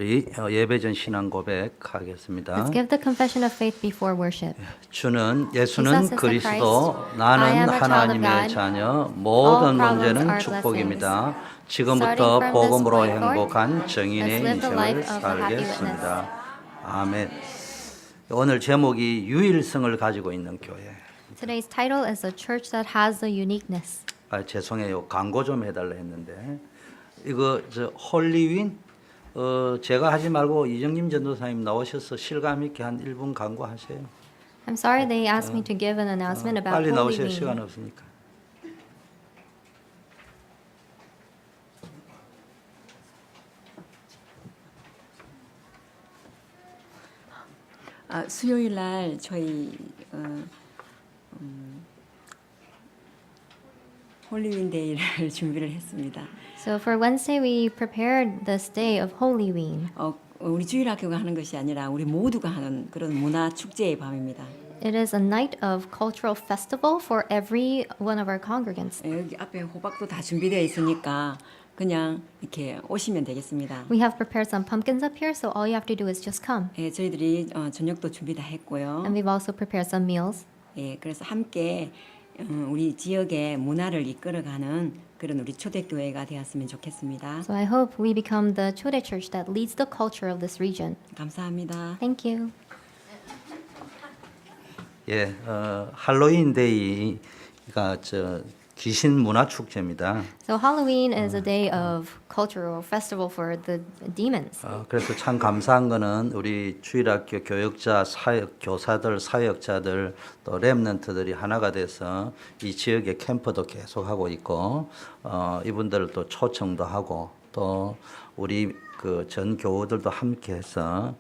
우리 예배 전 신앙 고백하겠습니다. Let's give the confession of faith before worship. 주는 Jesus 예수는 is the 그리스도, Christ. I 나는 am a child of 하나님의 God. 자녀, 모든 All problems 문제는 are 축복입니다. Starting 지금부터 from this 복음으로 point forward, 행복한 정인의 let's live the 인생을 life of a happy 살겠습니다. 아멘. 오늘 제목이 유일성을 가지고 있는 교회. Today's title is a church that has the uniqueness. 죄송해요. 광고 좀 해달라 했는데 이거 홀리윈 제가 하지 말고 이정림 전도사님 나오셔서 실감 있게 한 1분 광고하세요. I'm sorry they asked me to give an announcement about 빨리 Holy 나오셔야 Week. 시간 없으니까. 수요일 날 저희 홀리윈데이를 준비를 했습니다. So for Wednesday we prepared this day of Holy Week. 우리 주일학교가 하는 것이 아니라 우리 모두가 하는 그런 문화 축제의 밤입니다. It is a night of cultural festival for every one of our congregants. 여기 앞에 호박도 다 준비되어 있으니까 그냥 이렇게 오시면 되겠습니다. We have prepared some pumpkins up here, so all you have to do is just come. 저희들이 저녁도 준비 다 했고요. And we've also prepared some meals. 그래서 함께 우리 지역의 문화를 이끌어가는 그런 우리 초대교회가 되었으면 좋겠습니다. So I hope we become the Chode church that leads the culture of this region. 감사합니다. Thank you. 예, 할로윈 데이가 귀신 문화 축제입니다. So Halloween is a day of cultural festival for the demons. 그래서 참 감사한 거는 우리 주일학교 교역자, 교사들, 사역자들 또 렘넌트들이 하나가 돼서 이 지역의 캠프도 계속하고 있고 이분들을 또 초청도 하고 또 우리 그 전 교우들도 함께해서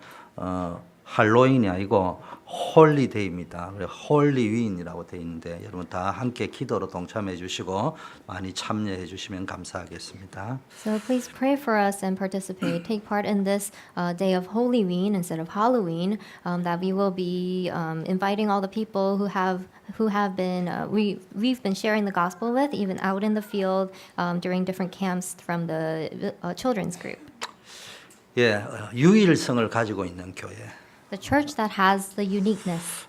할로윈이 아니고 홀리데이입니다. 홀리윈이라고 되어 있는데 여러분 다 함께 기도로 동참해 주시고 많이 참여해 주시면 감사하겠습니다. So please pray for us and participate. Take part in this day of Holy Week instead of Halloween. That we will be inviting all the people who have been we've been sharing the gospel with, even out in the field during different camps from the children's group. 예, 유일성을 가지고 있는 교회. The church that has the uniqueness.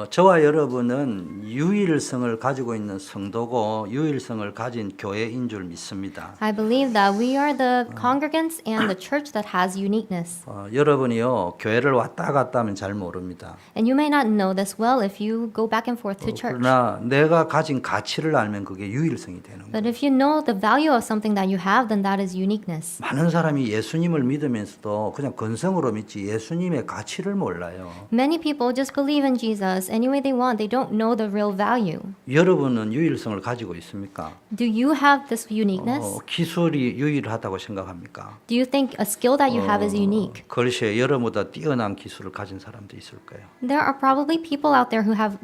저와 여러분은 유일성을 가지고 있는 성도고 유일성을 가진 교회인 줄 믿습니다. I believe that we are the congregants and the church that has uniqueness. 여러분이요 교회를 왔다 갔다 하면 잘 모릅니다. And you may not know this well if you go back and forth to church. 그러나 내가 가진 가치를 알면 그게 유일성이 되는 거예요. But if you know the value of something that you have, then that is uniqueness. 많은 사람이 예수님을 믿으면서도 그냥 건성으로 믿지 예수님의 가치를 몰라요. Many people just believe in Jesus any way they want. They don't know the real value. 여러분은 유일성을 가지고 있습니까? Do you have this uniqueness? 기술이 유일하다고 생각합니까? Do you think a skill that you have is unique? 글쎄 여러분보다 뛰어난 기술을 가진 사람도 있을 거예요. There are probably people out there who have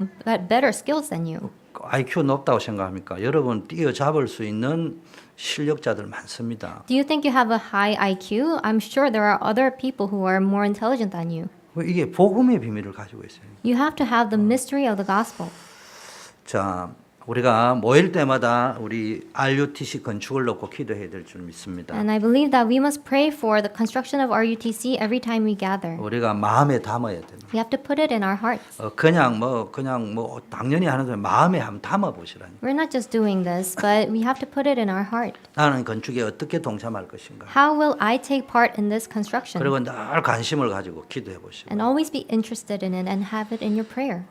better skills than you. IQ 높다고 생각합니까? 여러분 뛰어잡을 수 있는 실력자들 많습니다. Do you think you have a high IQ? I'm sure there are other people who are more intelligent than you. 이게 복음의 비밀을 가지고 있어요. You have to have the mystery of the gospel. 자, 우리가 모일 때마다 우리 RUTC 건축을 놓고 기도해야 될 줄 믿습니다. And I believe that we must pray for the construction of RUTC every time we gather. 우리가 마음에 담아야 됩니다. We have to put it in our hearts. 그냥 당연히 하는 소리 마음에 한번 담아 보시라니. We're not just doing this, but we have to put it in our heart. 나는 건축에 어떻게 동참할 것인가? How will I take part in this construction? 그리고 늘 관심을 가지고 기도해 보시고. And always be interested in it and have it in your prayer.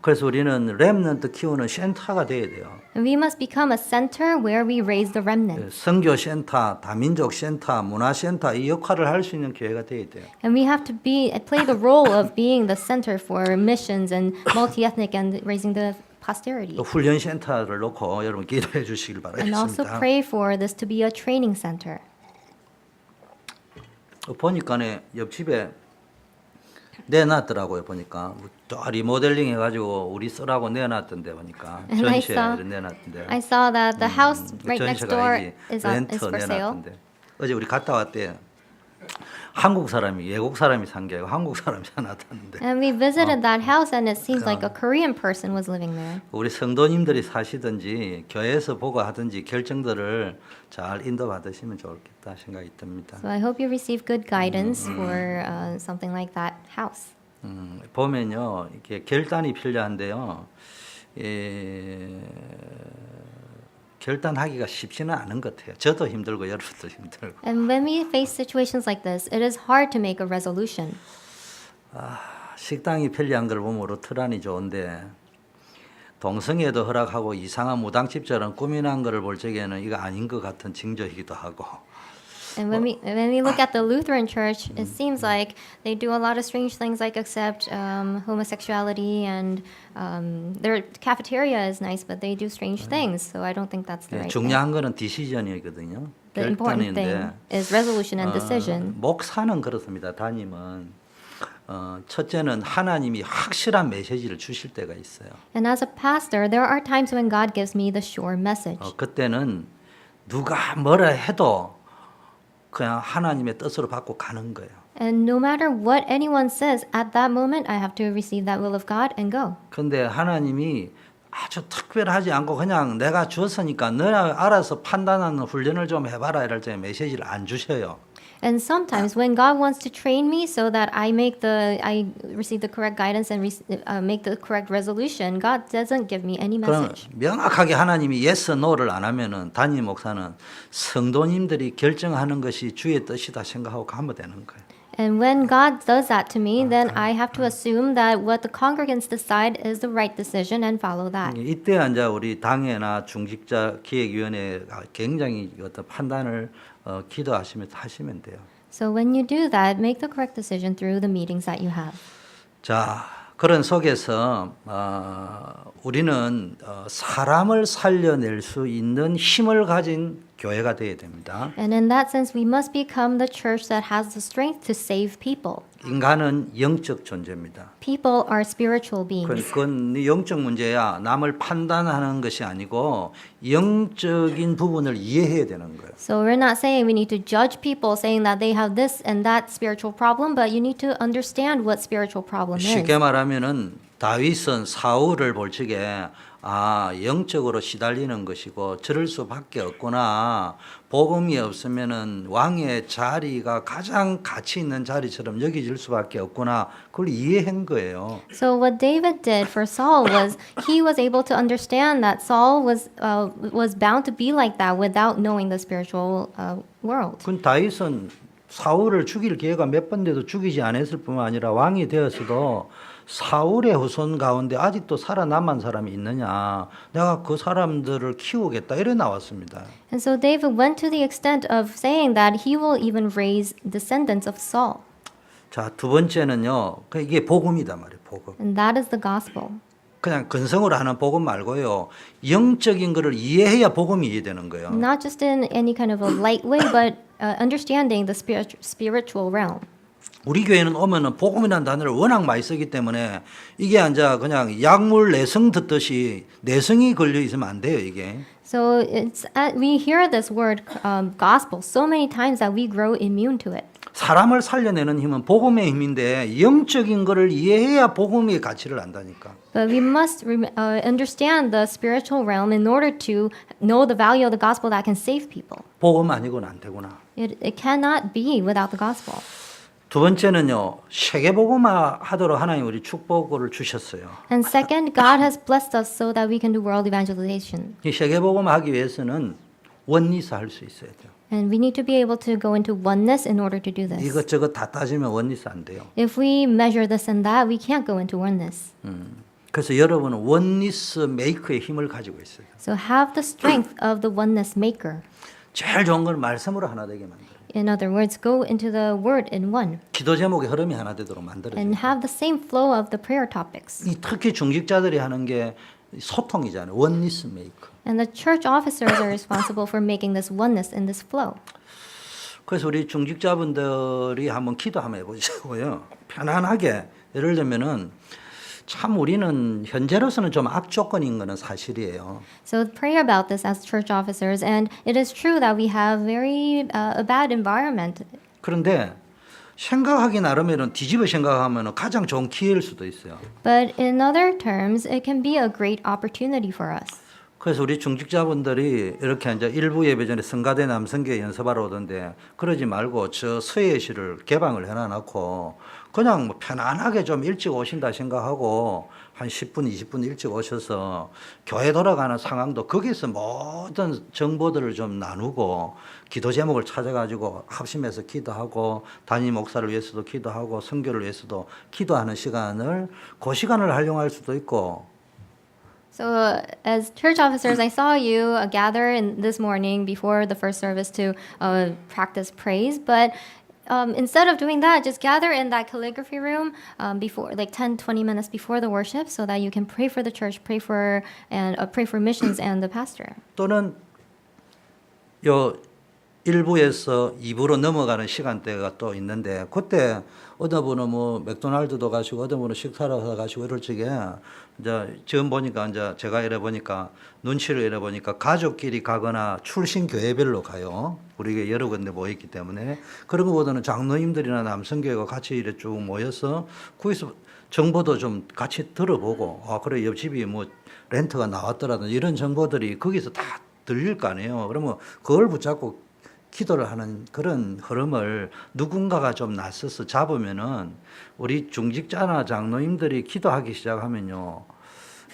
그래서 우리는 렘넌트 키우는 센터가 돼야 돼요. And we must become a center where we raise the remnant. 선교 센터, 다민족 센터, 문화 센터 이 역할을 할 수 있는 교회가 돼야 돼요. And we have to play the role of being the center for missions and multi-ethnic and raising the posterity. 또 훈련 센터를 놓고 여러분 기도해 주시길 And also 바라겠습니다. pray for this to be a training center. 보니까네 옆집에 내놨더라고요. 보니까 또 리모델링 해가지고 우리 쓰라고 내놨던데 보니까 And I 전시회를 내놨던데. I saw that the house right next 전시가 door 아니지 is 렌트 for sale. 내놨던데. 어제 우리 갔다 왔대. 한국 사람이 외국 사람이 산 게 아니고 한국 사람이 나타났는데 And we visited that house, and it seemed like a Korean person was living there. 우리 성도님들이 사시든지 교회에서 보고 하든지 결정들을 잘 인도받으시면 좋겠다 생각이 듭니다. So I hope you receive good guidance for something like that house. 보면요 이게 결단이 필요한데요. 결단하기가 쉽지는 않은 것 같아요. 저도 힘들고 여러분도 힘들고. And when we face situations like this, it is hard to make a resolution. 식당이 편리한 걸 보면 루트란이 좋은데 동성애도 허락하고 이상한 무당집처럼 꾸미난 거를 볼 적에는 이거 아닌 것 같은 징조이기도 하고. And when we look at the Lutheran Church, it seems like they do a lot of strange things, like accept homosexuality, and their cafeteria is nice, but they do strange things. So I don't think that's the right thing. 중요한 거는 디시전이거든요. The important thing 결단인데 is resolution and decision. 목사는 그렇습니다. 담임은 첫째는 하나님이 확실한 메시지를 주실 때가 있어요. And as a pastor, there are times when God gives me the sure message. 그때는 누가 뭐라 해도 그냥 하나님의 뜻으로 받고 가는 거예요. And no matter what anyone says, at that moment, I have to receive that will of God and go. 그런데 하나님이 아주 특별하지 않고 그냥 내가 주었으니까 너가 알아서 판단하는 훈련을 좀 해봐라 이럴 때 메시지를 안 주셔요. And sometimes when God wants to train me so that I receive the correct guidance and make the correct resolution, God doesn't give me any 그럼 message. 명확하게 하나님이 yes, no를 안 하면은 담임 목사는 성도님들이 결정하는 것이 주의 뜻이다 생각하고 가면 되는 거예요. And when God does that to me, then I have to assume that what the congregants decide is the right decision and follow that. 이때 이제 우리 당회나 중직자 기획위원회가 굉장히 어떤 판단을 기도하시면서 하시면 돼요. So when you do that, make the correct decision through the meetings that you have. 자, 그런 속에서 우리는 사람을 살려낼 수 있는 힘을 가진 교회가 되어야 됩니다. And in that sense, we must become the church that has the strength to save people. 인간은 영적 존재입니다. People are spiritual beings. 그건 영적 문제야. 남을 판단하는 것이 아니고 영적인 부분을 이해해야 되는 거예요. So we're not saying we need to judge people saying that they have this and that spiritual problem, but you need to understand what spiritual problem is. 쉽게 말하면은 다윗은 사울을 볼 적에 영적으로 시달리는 것이고 저럴 수밖에 없구나. 복음이 없으면은 왕의 자리가 가장 가치 있는 자리처럼 여겨질 수밖에 없구나. 그걸 이해한 거예요. So what David did for Saul was he was able to understand that Saul was bound to be like that without knowing the spiritual world. 그 다윗은 사울을 죽일 기회가 몇 번 돼도 죽이지 않았을 뿐만 아니라 왕이 되었어도 사울의 후손 가운데 아직도 살아남은 사람이 있느냐? 내가 그 사람들을 키우겠다 이래 나왔습니다. And so David went to the extent of saying that he will even raise descendants of Saul. 자, 두 번째는요. 이게 복음이다 말이에요. 복음. And that is the gospel. 그냥 근성으로 하는 복음 말고요. 영적인 거를 이해해야 복음이 이해되는 거예요. Not just in any kind of a light way, but understanding the spiritual realm. 우리 교회는 오면은 복음이라는 단어를 워낙 많이 쓰기 때문에 이게 이제 그냥 약물 내성 듣듯이 내성이 걸려 있으면 안 돼요, 이게. So we hear this word gospel so many times that we grow immune to it. 사람을 살려내는 힘은 복음의 힘인데 영적인 거를 이해해야 복음의 가치를 안다니까. But we must understand the spiritual realm in order to know the value of the gospel that can save people. 복음 아니고는 안 되구나. It cannot be without the gospel. 두 번째는요. 세계복음화 하도록 하나님 우리 축복을 주셨어요. And second, God has blessed us so that we can do world evangelization. 이 세계복음화 하기 위해서는 원리스 할 수 있어야 돼요. And we need to be able to go into oneness in order to do this. 이것저것 다 따지면 원리스 안 돼요. If we measure this and that, we can't go into oneness. 그래서 여러분은 원리스 메이커의 힘을 가지고 있어요. So have the strength of the oneness maker. 제일 좋은 건 말씀으로 하나 되게 만들어요. In other words, go into the word in one 기도 제목의 흐름이 하나 되도록 만들어요. and have the same flow of the prayer topics. 이 특히 중직자들이 하는 게 소통이잖아요. 원리스 메이커. And the church officers are responsible for making this oneness in this flow. 그래서 우리 중직자분들이 한번 기도 한번 해보시고요. 편안하게 예를 들면은 참 우리는 현재로서는 좀 악조건인 거는 사실이에요. So pray about this as church officers, and it is true that we have very a bad environment. 그런데 생각하기 나름에는 뒤집어 생각하면 가장 좋은 기회일 수도 있어요. But in other terms, it can be a great opportunity for us. 그래서 우리 중직자분들이 이렇게 이제 일부 예배 전에 성가대 남성교회 연습하러 오던데 그러지 말고 저 서예실을 개방을 해놔놓고 그냥 뭐 편안하게 좀 일찍 오신다 생각하고 한 10분, 20분 일찍 오셔서 교회 돌아가는 상황도 거기서 모든 정보들을 좀 나누고 기도 제목을 찾아가지고 합심해서 기도하고 담임 목사를 위해서도 기도하고 선교를 위해서도 기도하는 시간을 그 시간을 활용할 수도 있고 So, as church officers, I saw you gather in this morning before the first service to practice praise. But instead of doing that, just gather in that calligraphy room before, like 10, 20 minutes before the worship, so that you can pray for the church, pray for missions and the pastor. 또는 요 1부에서 2부로 넘어가는 시간대가 또 있는데 그때 어느 분은 뭐 맥도날드도 가시고 어느 분은 식사를 가시고 이럴 적에 이제 지금 보니까 이제 제가 이래 보니까 눈치를 이래 보니까 가족끼리 가거나 출신 교회별로 가요. 우리가 여러 군데 모였기 때문에 그런 것보다는 장로님들이나 남성교회가 같이 이래 쭉 모여서 거기서 정보도 좀 같이 들어보고 아 그래 옆집이 뭐 렌트가 나왔더라든지 이런 정보들이 거기서 다 들릴 거 아니에요. 그러면 그걸 붙잡고 기도를 하는 그런 흐름을 누군가가 좀 나서서 잡으면은 우리 중직자나 장로님들이 기도하기 시작하면요.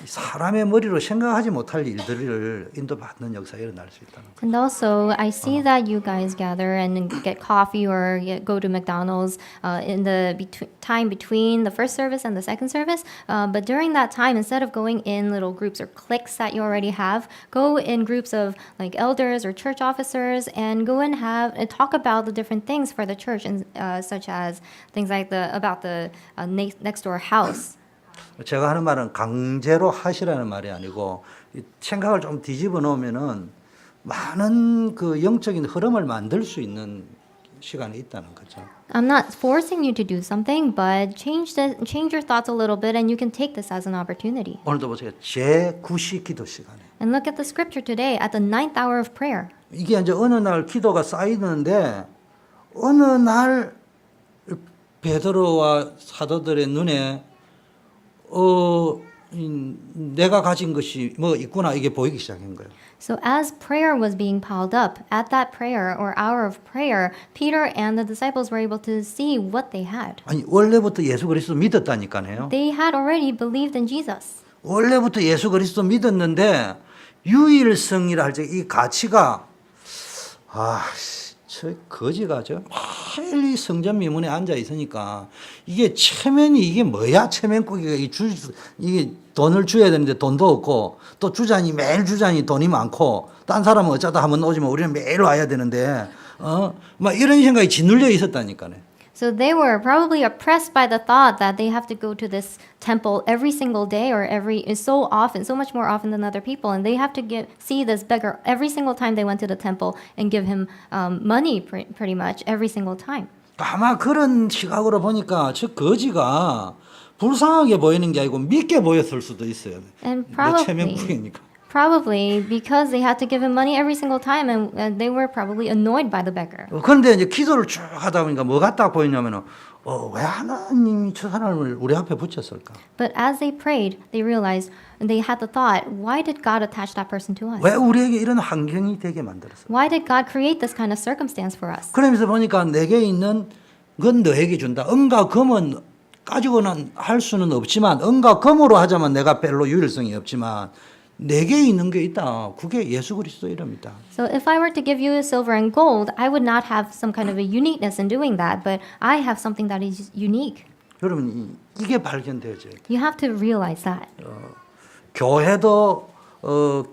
사람의 머리로 생각하지 못할 일들을 인도받는 역사가 일어날 수 있다는 거예요. And also, I see that you guys gather and get coffee or go to McDonald's in the time between the first service and the second service. But during that time, instead of going in little groups or cliques that you already have, go in groups of like elders or church officers and go and have and talk about the different things for the church, and such as things like about the next door house. 제가 하는 말은 강제로 하시라는 말이 아니고 생각을 좀 뒤집어 놓으면은 많은 그 영적인 흐름을 만들 수 있는 시간이 있다는 거죠. I'm not forcing you to do something, but change your thoughts a little bit, and you can take this as an opportunity. 오늘도 보세요. 제9시 기도 시간에. And look at the scripture today at the 9th hour of prayer. 이게 이제 어느 날 기도가 쌓이는데 어느 날 베드로와 사도들의 눈에 내가 가진 것이 뭐 있구나 이게 보이기 시작한 거예요. So as prayer was being piled up, at that prayer or hour of prayer, Peter and the disciples were able to see what they had. 아니 원래부터 예수 그리스도 믿었다니까요. They had already believed in Jesus. 원래부터 예수 그리스도 믿었는데 유일성이라 할 때 이 가치가 저 거지가 저 매일 성전 미문에 앉아 있으니까 이게 체면이 이게 뭐야 체면국이가 이게 돈을 줘야 되는데 돈도 없고 또 주잔이 매일 주잔이 돈이 많고 딴 사람은 어쩌다 한번 오지만 우리는 매일 와야 되는데 막 이런 생각이 짓눌려 있었다니까요. So they were probably oppressed by the thought that they have to go to this temple every single day or so much more often than other people, and they have to see this beggar every single time they went to the temple and give him money pretty much every single time. 아마 그런 시각으로 보니까 저 거지가 불쌍하게 보이는 게 아니고 믿게 보였을 수도 있어요. And 내 체면국이니까. probably because they had to give him money every single time, and they were probably annoyed by the beggar. 그런데 이제 기도를 쭉 하다 보니까 뭐가 딱 보이냐면은 왜 하나님이 저 사람을 우리 앞에 붙였을까? But as they prayed, they realized, and they had the thought, why did God attach that person to us? 왜 우리에게 이런 환경이 되게 만들었어? Why did God create this kind of circumstance for us? 그러면서 보니까 내게 있는 건 너에게 준다. 은과 금은 가지고는 할 수는 없지만 은과 금으로 하자면 내가 별로 유일성이 없지만 내게 있는 게 있다. 그게 예수 그리스도 이름이다. So if I were to give you silver and gold, I would not have some kind of a uniqueness in doing that, but I have something that is unique. 여러분 이게 발견되어져야 돼. You have to realize that. 교회도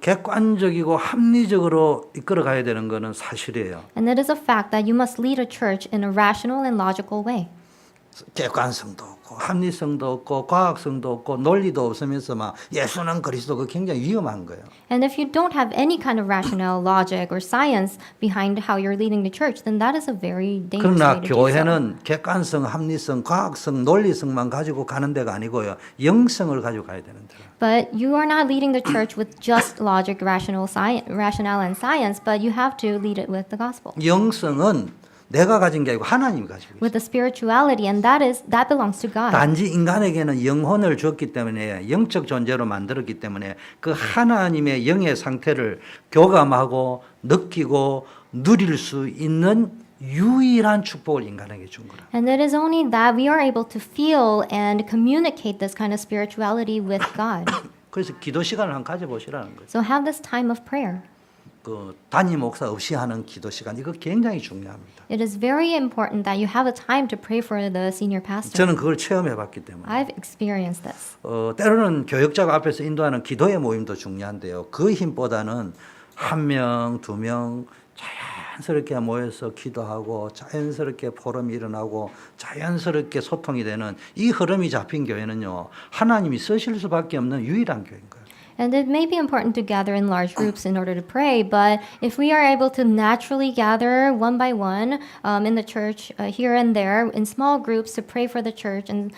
객관적이고 합리적으로 이끌어 가야 되는 거는 사실이에요. And it is a fact that you must lead a church in a rational and logical way. 객관성도 없고 합리성도 없고 과학성도 없고 논리도 없으면서 막 예수는 그리스도 그 굉장히 위험한 거예요. And if you don't have any kind of rationale, logic, or science behind how you're leading the church, then that is a very dangerous 그러나 way to do so. 교회는 객관성, 합리성, 과학성, 논리성만 가지고 가는 데가 아니고요. 영성을 가지고 가야 되는 데라. But you are not leading the church with just logic, rationale, and science, but you have to lead it with the gospel. 영성은 내가 가진 게 아니고 하나님이 가지고 있어요. with the spirituality, and that belongs to God. 단지 인간에게는 영혼을 줬기 때문에 영적 존재로 만들었기 때문에 그 하나님의 영의 상태를 교감하고 느끼고 누릴 수 있는 유일한 축복을 인간에게 준 거라. And it is only that we are able to feel and communicate this kind of spirituality with God. 그래서 기도 시간을 한번 가져보시라는 거예요. So have this time of prayer. 그 단임 목사 없이 하는 기도 시간 이거 굉장히 중요합니다. It is very important that you have a time to pray for the senior pastor. 저는 그걸 체험해봤기 때문에. I've experienced this. 때로는 교역자가 앞에서 인도하는 기도의 모임도 중요한데요. 그 힘보다는 한 명, 두 명 자연스럽게 모여서 기도하고 자연스럽게 포럼이 일어나고 자연스럽게 소통이 되는 이 흐름이 잡힌 교회는요. 하나님이 쓰실 수밖에 없는 유일한 교회인 거예요. And it may be important to gather in large groups in order to pray, but if we are able to naturally gather one by one in the church here and there in small groups to pray for the church and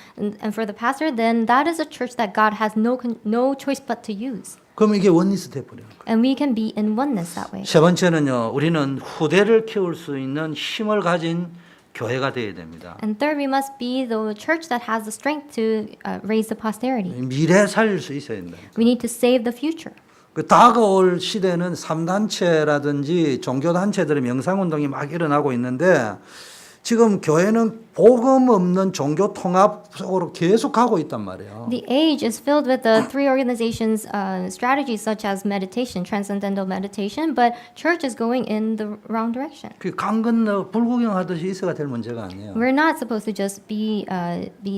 for the pastor, then that is a church that God has no choice but to use. 그럼 이게 원리스 돼버려요. And we can be in oneness that way. 세 번째는요. 우리는 후대를 키울 수 있는 힘을 가진 교회가 되어야 됩니다. And third, we must be the church that has the strength to raise the posterity. 미래 살릴 수 있어야 된다. We need to save the future. 그 다가올 시대는 3단체라든지 종교단체들의 명상운동이 막 일어나고 있는데 지금 교회는 복음 없는 종교 통합 속으로 계속 가고 있단 말이에요. The age is filled with the three organizations' strategies such as meditation, transcendental meditation, but church is going in the wrong direction. 그 강 건너 불구경하듯이 있어가 될 문제가 아니에요. We're not supposed to just be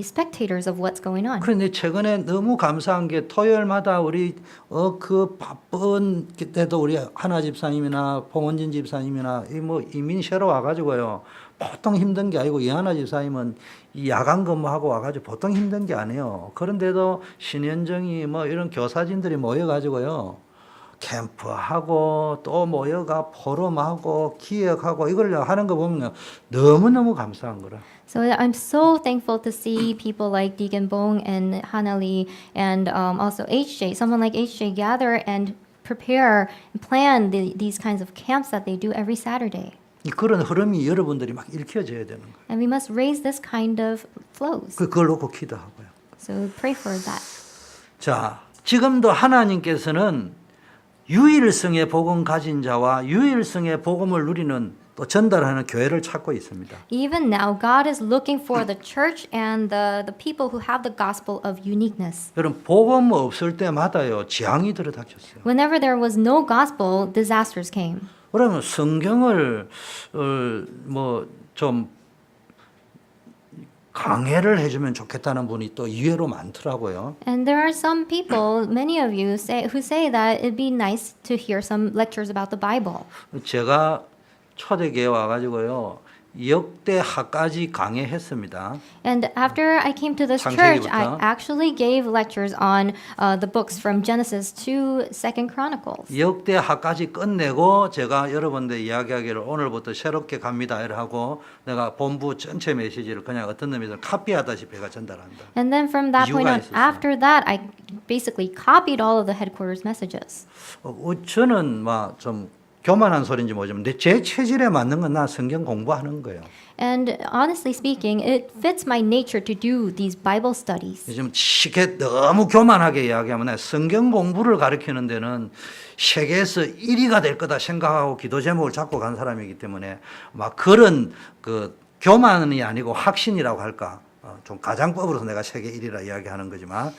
spectators of what's going on. 그런데 최근에 너무 감사한 게 토요일마다 우리 그 바쁜 때도 우리 하나 집사님이나 봉원진 집사님이나 뭐 이민 새로 와가지고요. 보통 힘든 게 아니고 이하나 집사님은 이 야간 근무하고 와가지고 보통 힘든 게 아니에요. 그런데도 신현정이 뭐 이런 교사진들이 모여가지고요. 캠프하고 또 모여가 포럼하고 기획하고 이걸 하는 거 보면 너무너무 감사한 거라. So I'm so thankful to see people like Deacon Bong and Hana Lee and also HJ, someone like HJ gather and prepare and plan these kinds of camps that they do every Saturday. 그런 흐름이 여러분들이 막 일으켜져야 되는 거예요. And we must raise this kind of flows. 그걸 놓고 기도하고요. So pray for that. 자, 지금도 하나님께서는 유일성의 복음 가진 자와 유일성의 복음을 누리는 또 전달하는 교회를 찾고 있습니다. Even now, God is looking for the church and the people who have the gospel of uniqueness. 여러분 복음 없을 때마다요 재앙이 들어닥쳤어요. Whenever there was no gospel, disasters came. 그러면 성경을 뭐 좀 강해를 해주면 좋겠다는 분이 또 의외로 많더라고요. And there are some people, many of you who say that it'd be nice to hear some lectures about the Bible. 제가 초대교회 와가지고요 역대하까지 강해했습니다. And after I came to this 창세기부터. church, I actually gave lectures on the books from Genesis to Second Chronicles. 역대하까지 끝내고 제가 여러분들 이야기하기를 오늘부터 새롭게 갑니다 하고 내가 본부 전체 메시지를 그냥 어떤 놈이든 카피하다시피 제가 전달한다. And then from that point on, 이유가 있었어요. after that, I basically copied all of the headquarters messages. 저는 막 좀 교만한 소리인지 모르지만 제 체질에 맞는 건 나 성경 공부하는 거예요. And honestly speaking, it fits my nature to do these Bible studies. 요즘 쉽게 너무 교만하게 이야기하면 나 성경 공부를 가르치는 데는 세계에서 1위가 될 거다 생각하고 기도 제목을 잡고 간 사람이기 때문에 막 그런 그 교만이 아니고 확신이라고 할까 좀 가장법으로서 내가 세계 1위라 이야기하는 거지만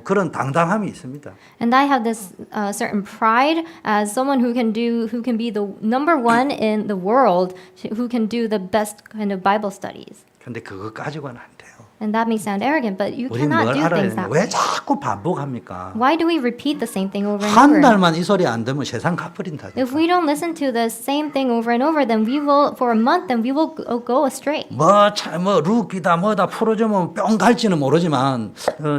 그런 당당함이 있습니다. And I have this certain pride as someone who can be the number one in the world, who can do the best kind of Bible studies. 근데 그거 가지고는 안 돼요. And that may sound arrogant, but you 우리 cannot 뭘 do 알아야 things 되냐? that 왜 way. 자꾸 반복합니까? Why do we repeat the same thing over and 한 over? 달만 이 소리 안 듣면 세상 갚으린다. If we don't listen to the same thing over and over, then we will, for a month, then we will go astray. 뭐 루키다 뭐다 풀어주면 뿅 갈지는 모르지만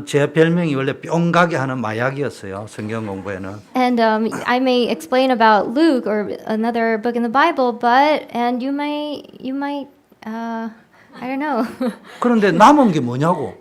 제 별명이 원래 뿅 가게 하는 마약이었어요. 성경 공부에는. And I may explain about Luke or another book in the Bible, and you might, I don't know. 그런데 남은 게 뭐냐고?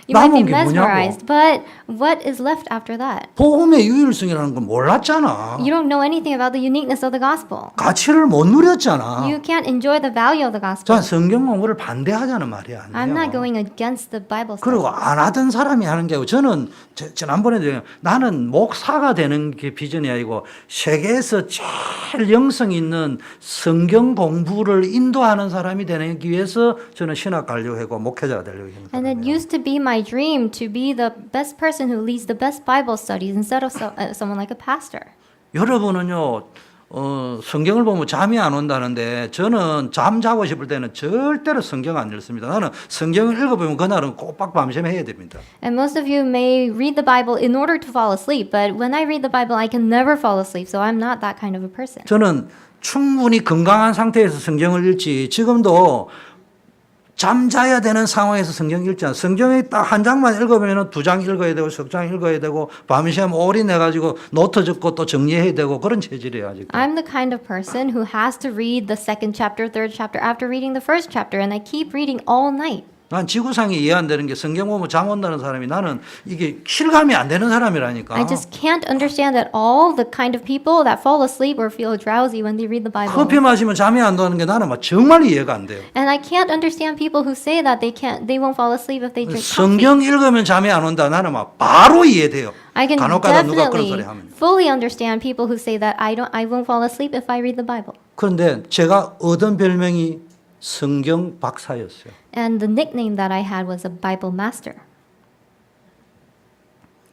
You might be 남은 게 mesmerized, 뭐냐고. but what is left after that? 복음의 유일성이라는 건 몰랐잖아. You don't know anything about the uniqueness of the gospel. 가치를 못 누렸잖아. You can't enjoy the value of the gospel. 전 성경 공부를 반대하자는 말이 I'm not 아니에요. going against the Bible study. 그리고 안 하던 사람이 하는 게 아니고 저는 지난번에도 나는 목사가 되는 게 비전이 아니고 세계에서 제일 영성 있는 성경 공부를 인도하는 사람이 되기 위해서 저는 신학 가려고 하고 목회자가 되려고 했는 And it 사람이에요. used to be my dream to be the best person who leads the best Bible studies instead of someone like a pastor. 여러분은요, 성경을 보면 잠이 안 온다는데 저는 잠 자고 싶을 때는 절대로 성경 안 읽습니다. 나는 성경을 읽어보면 그날은 꼬박 밤샘 해야 됩니다. And most of you may read the Bible in order to fall asleep, but when I read the Bible, I can never fall asleep, so I'm not that kind of a person. 저는 충분히 건강한 상태에서 성경을 읽지 지금도 잠자야 되는 상황에서 성경 읽지 않아. 성경에 딱 한 장만 읽으면 2장 읽어야 되고 석 장 읽어야 되고 밤샘 올인해가지고 노트 적고 또 정리해야 되고 그런 체질이에요 아직. I'm the kind of person who has to read the second chapter, third chapter after reading the first chapter, and I keep reading all night. 난 지구상이 이해 안 되는 게 성경 보면 잠 온다는 사람이 나는 이게 실감이 안 되는 사람이라니까. I just can't understand at all the kind of people that fall asleep or feel drowsy when they read the Bible. 커피 마시면 잠이 안 오는 게 나는 막 정말 이해가 안 돼요. And I can't understand people who say that they won't fall asleep if they drink coffee. 성경 읽으면 잠이 안 온다. 나는 막 바로 이해돼요. I can 간혹가다 누가 그런 소리 definitely 하면. fully understand people who say that I won't fall asleep if I read the Bible. 그런데 제가 얻은 별명이 성경 박사였어요. And the nickname that I had was a Bible master.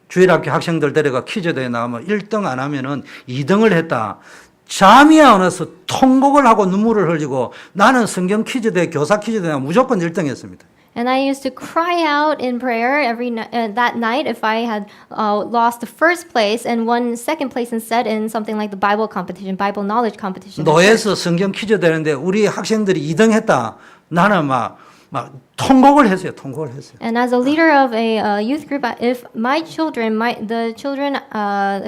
주일학교 학생들 데려가 퀴즈대회 나가면 1등 안 하면은 2등을 했다. 잠이 안 와서 통곡을 하고 눈물을 흘리고 나는 성경 퀴즈대회 교사 퀴즈대회 무조건 1등 했습니다. And I used to cry out in prayer that night if I had lost the first place and won second place instead in something like the Bible competition, Bible knowledge competition. 노예에서 성경 퀴즈 되는데 우리 학생들이 2등 했다. 나는 막 통곡을 했어요. 통곡을 했어요. And as a leader of a youth group, if my children, the children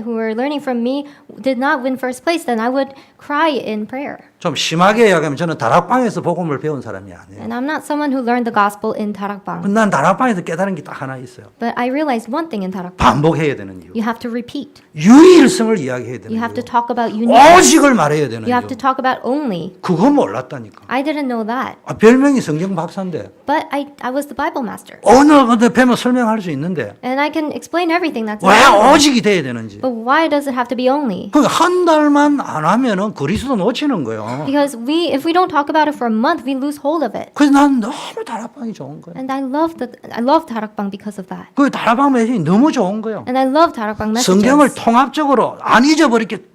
who were learning from me did not win first place, then I would cry in prayer. 좀 심하게 이야기하면 저는 다락방에서 복음을 배운 사람이 아니에요. And I'm not someone who learned the gospel in Tarakbang. 난 다락방에서 깨달은 게 딱 하나 있어요. But I realized one thing in Tarakbang. 반복해야 되는 이유. You have to repeat. 유일성을 이야기해야 되는 You have to 이유. talk about uniqueness. 오직을 말해야 되는 You have 이유. to talk about only. 그거 몰랐다니까. I didn't know that. 별명이 성경 박사인데 But I was the Bible master. 어느 뵈면 설명할 수 있는데 And I can explain everything that's in 왜 the Bible. 오직이 돼야 되는지. But why does it have to be only? 그 한 달만 안 하면은 그리스도 놓치는 거예요. Because if we don't talk about it for a month, we lose hold of it. 그래서 난 너무 다락방이 좋은 거예요. And I love Tarakbang because of that. 그 다락방 메시지 너무 좋은 거예요. And I love Tarakbang 성경을 messages. 통합적으로 안 잊어버리게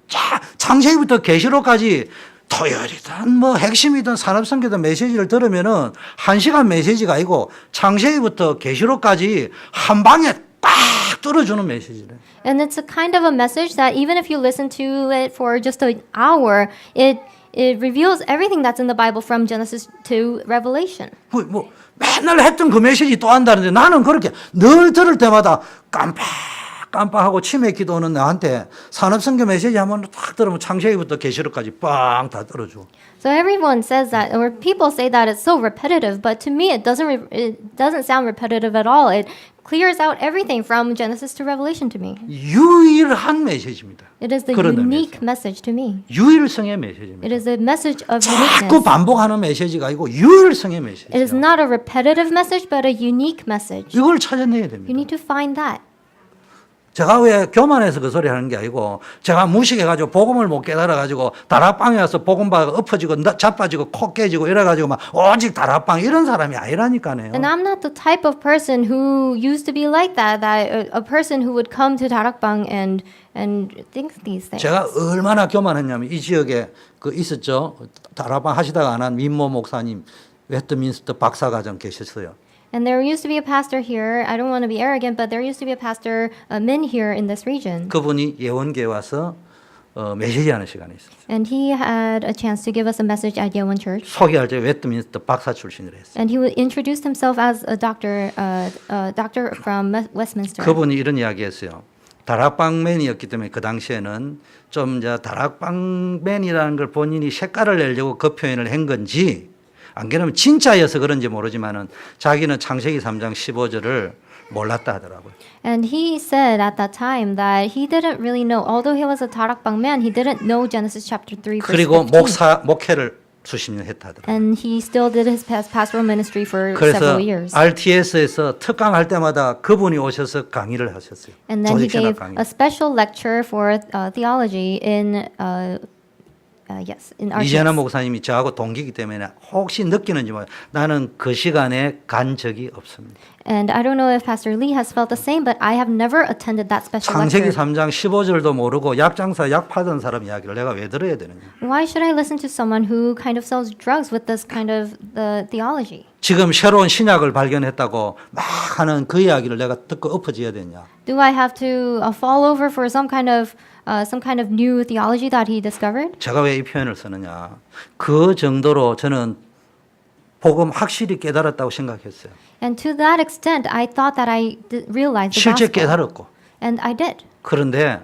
창세기부터 계시록까지 토요일이든 뭐 핵심이든 산업선교든 메시지를 들으면은 1시간 메시지가 아니고 창세기부터 계시록까지 한 방에 딱 뚫어주는 메시지래. And it's a kind of a message that even if you listen to it for just an hour, it reveals everything that's in the Bible from Genesis to Revelation. 뭐 맨날 했던 그 메시지 또 한다는데 나는 그렇게 늘 들을 때마다 깜빡하고 치매 기도는 나한테 산업선교 메시지 한번 딱 들으면 창세기부터 계시록까지 빵 다 들어줘. So everyone says that, or people say that it's so repetitive, but to me it doesn't sound repetitive at all. It clears out everything from Genesis to Revelation to me. 유일한 메시지입니다. It is the 그런 unique 의미에서. message to me. 유일성의 메시지입니다. It is a message of 자꾸 uniqueness. 반복하는 메시지가 아니고 유일성의 It is 메시지예요. not a repetitive message, but a unique message. 이걸 찾아내야 You 됩니다. need to find that. 제가 왜 교만해서 그 소리 하는 게 아니고 제가 무식해가지고 복음을 못 깨달아가지고 다락방에 와서 복음 받아 엎어지고 자빠지고 코 깨지고 이래가지고 막 오직 다락방 이런 사람이 아니라니까요. And I'm not the type of person who used to be like that. That a person who would come to Tarakbang and think these things. 제가 얼마나 교만했냐면 이 지역에 그 있었죠. 다락방 하시다가 안 한 민모 목사님 웨스트민스터 박사과정 계셨어요. And there used to be a pastor here. I don't want to be arrogant, but there used to be a pastor, Min here in this region. 그분이 예원교회 와서 메시지하는 시간이 있었어요. And he had a chance to give us a message at Yeowon Church. 소개할 때 웨스트민스터 박사 출신이라 했어요. And he introduced himself as a doctor from Westminster. 그분이 이런 이야기했어요. 다락방맨이었기 때문에 그 당시에는 좀 이제 다락방맨이라는 걸 본인이 색깔을 내려고 그 표현을 한 건지 안 그러면 진짜여서 그런지 모르지만은 자기는 창세기 3장 15절을 몰랐다 하더라고요. And he said at that time that he didn't really know, although he was a 다락방 man, he didn't know Genesis chapter 3 verse 그리고 15. 목회를 수십 년 했다 하더라고요. And he still did his pastoral ministry for 그래서 several years. RTS에서 특강 할 때마다 그분이 오셔서 강의를 하셨어요. And then he 조직 신학 gave 강의. a special lecture for theology in in 이재나 RTS. 목사님이 저하고 동기이기 때문에 혹시 느끼는지 모르겠어요. 나는 그 시간에 간 적이 없습니다. And I don't know if Pastor Lee has felt the same, but I have never attended that special 창세기 lecture. 3장 15절도 모르고 약장사 약 파던 사람 이야기를 내가 왜 들어야 되느냐. Why should I listen to someone who kind of sells drugs with this kind of the theology? 지금 새로운 신약을 발견했다고 막 하는 그 이야기를 내가 듣고 엎어져야 되냐. Do I have to fall over for some kind of new theology that he discovered? 제가 왜 이 표현을 쓰느냐. 그 정도로 저는 복음 확실히 깨달았다고 생각했어요. And to that extent, I thought that I realized the 실제 gospel. 깨달았고. And I did. 그런데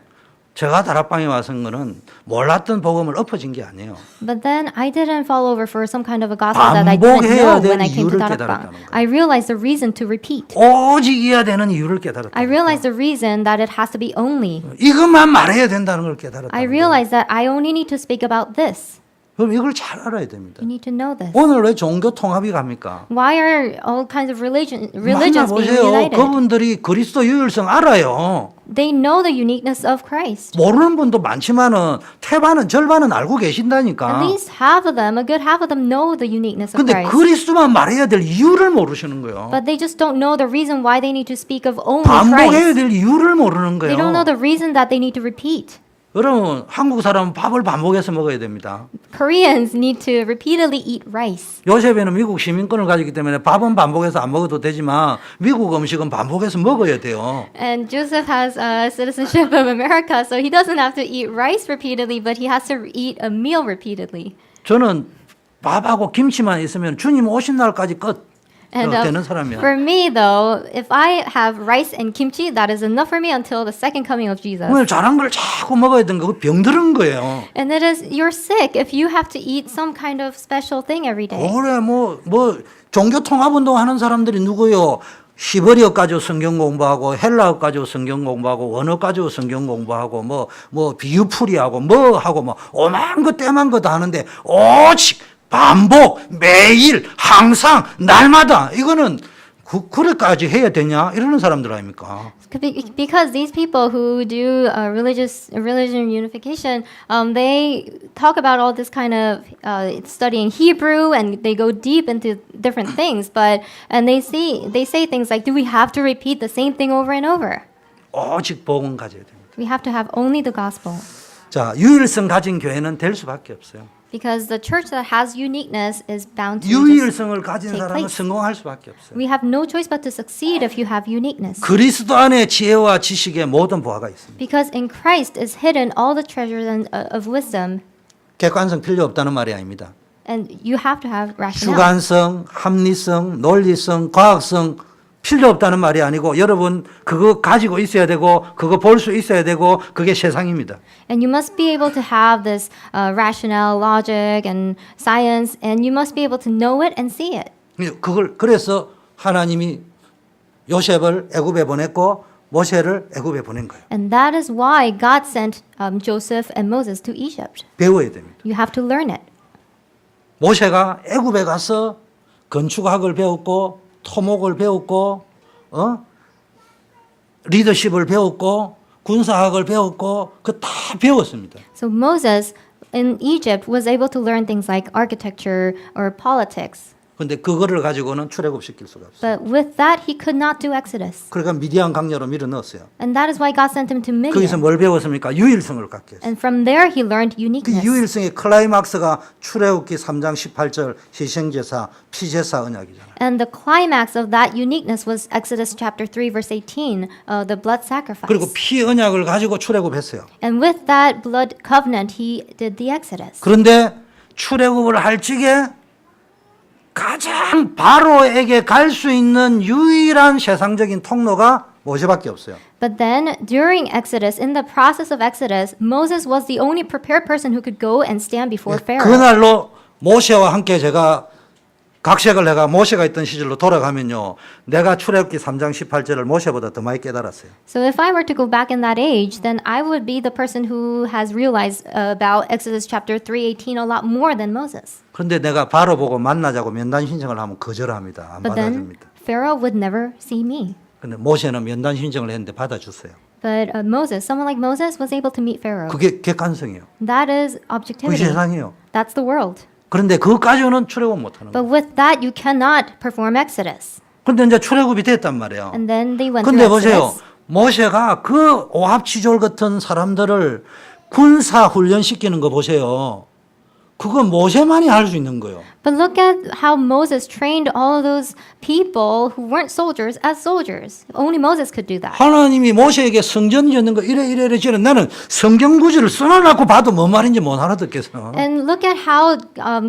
제가 다락방에 와서인 거는 몰랐던 복음을 엎어진 게 아니에요. But then I didn't fall over for some kind of a gospel that I didn't 반복해야 know when I 될 came to 이유를 다락방. 깨달았다는 거예요. I realized the reason to repeat. 오직 이어야 되는 이유를 깨달았다. I realized the reason that it has to be only. 이것만 말해야 된다는 걸 깨달았다. I realized that I only need to speak about this. 그럼 이걸 잘 알아야 됩니다. You need to know this. 오늘 왜 종교 통합이 갑니까? Why are all kinds of religions being 만나보세요. united? 그분들이 그리스도 유일성 알아요. They know the uniqueness of Christ. 모르는 분도 많지만은 태반은 절반은 알고 At 계신다니까. least half of them, a good half of them know the uniqueness of 근데 Christ. 그리스도만 말해야 될 이유를 모르시는 거예요. But they just don't know the reason why they need to speak of only 반복해야 Christ. 될 이유를 모르는 They don't know 거예요. the reason that they need to repeat. 여러분 한국 사람은 밥을 반복해서 먹어야 됩니다. Koreans need to repeatedly eat rice. 요셉에는 미국 시민권을 가지기 때문에 밥은 반복해서 안 먹어도 되지만 미국 음식은 반복해서 먹어야 돼요. And Joseph has citizenship of America, so he doesn't have to eat rice repeatedly, but he has to eat a meal repeatedly. 저는 밥하고 김치만 있으면 주님 오신 날까지 끝 And 되는 사람이야. for me, though, if I have rice and kimchi, that is enough for me until the second coming of Jesus. 오늘 잘한 걸 자꾸 먹어야 되는 거 병드는 거예요. And it is, you're sick if you have to eat some kind of special thing every day. 그래 뭐 종교 통합 운동 하는 사람들이 누구요? 히브리어 가지고 성경 공부하고 헬라어 가지고 성경 공부하고 원어 가지고 성경 공부하고 뭐 비유풀이하고 뭐 하고 뭐 오만 거 때만 거 다 하는데 오직 반복 매일 항상 날마다 이거는 그래까지 해야 되냐 이러는 사람들 아닙니까? Because these people who do religion unification, they talk about all this kind of studying Hebrew, and they go deep into different things. And they say things like, "Do we have to repeat the same thing over and over? 오직 복음 가져야 됩니다. We have to have only the gospel." 자, 유일성 가진 교회는 될 수밖에 없어요. Because the church that has uniqueness is bound to just 유일성을 가진 take 사람은 place. 성공할 수밖에 없어요. We have no choice but to succeed if you have uniqueness. 그리스도 안에 지혜와 지식의 모든 보화가 있습니다. Because in Christ is hidden all the treasures of wisdom, 객관성 필요 없다는 말이 아닙니다. and you have to have rationale. 주관성, 합리성, 논리성, 과학성 필요 없다는 말이 아니고 여러분 그거 가지고 있어야 되고 그거 볼 수 있어야 되고 그게 세상입니다. And you must be able to have this rationale, logic, and science, and you must be able to know it and see it. 그래서 하나님이 요셉을 애굽에 보냈고 모세를 애굽에 보낸 거예요. And that is why God sent Joseph and Moses to Egypt. 배워야 됩니다. You have to learn it. 모세가 애굽에 가서 건축학을 배웠고 토목을 배웠고 리더십을 배웠고 군사학을 배웠고 그 다 배웠습니다. So Moses in Egypt was able to learn things like architecture or politics. 근데 그거를 가지고는 출애굽시킬 수가 없어요. But with that, he could not do Exodus. 그러니까 미디안 강녀로 밀어 넣었어요. And that is why God sent him to 거기서 Midian. 뭘 배웠습니까? 유일성을 갖게 했어요. And from there, he learned 그 uniqueness. 유일성의 클라이막스가 출애굽기 3장 18절 희생제사, 피제사 언약이잖아요. And the climax of that uniqueness was Exodus chapter 3, verse 18, the blood sacrifice. 그리고 피 언약을 가지고 출애굽했어요. And with that blood covenant, he did the Exodus. 그런데 출애굽을 할 적에 가장 바로에게 갈 수 있는 유일한 세상적인 통로가 모세밖에 없어요. But then, during Exodus, in the process of Exodus, Moses was the only prepared person who could go and stand before Pharaoh. 그날로 모세와 함께 제가 각색을 내가 모세가 있던 시절로 돌아가면요. 내가 출애굽기 3장 18절을 모세보다 더 많이 깨달았어요. So if I were to go back in that age, then I would be the person who has realized about Exodus chapter 3:18 a lot more than Moses. 그런데 내가 바로 보고 만나자고 면담 신청을 하면 거절합니다. 안 But then 받아줍니다. Pharaoh would never see me. 근데 모세는 면담 신청을 했는데 받아줬어요. But Moses, someone like Moses, was able to meet Pharaoh. 그게 객관성이에요. That is 그게 objectivity. 세상이에요. That's the world. 그런데 그것까지는 출애굽 못하는 But 거예요. with that, you cannot perform Exodus. 그런데 이제 출애굽이 됐단 말이에요. And then they went 근데 through 보세요. Exodus. 모세가 그 오합지졸 같은 사람들을 군사 훈련시키는 거 보세요. 그건 모세만이 할 수 있는 거예요. But look at how Moses trained all of those people who weren't soldiers as soldiers. Only Moses could do that. 하나님이 모세에게 성전 짓는 거 이래 지는 나는 성경 구절을 써놔놓고 봐도 뭔 말인지 못 알아듣겠어. And look at how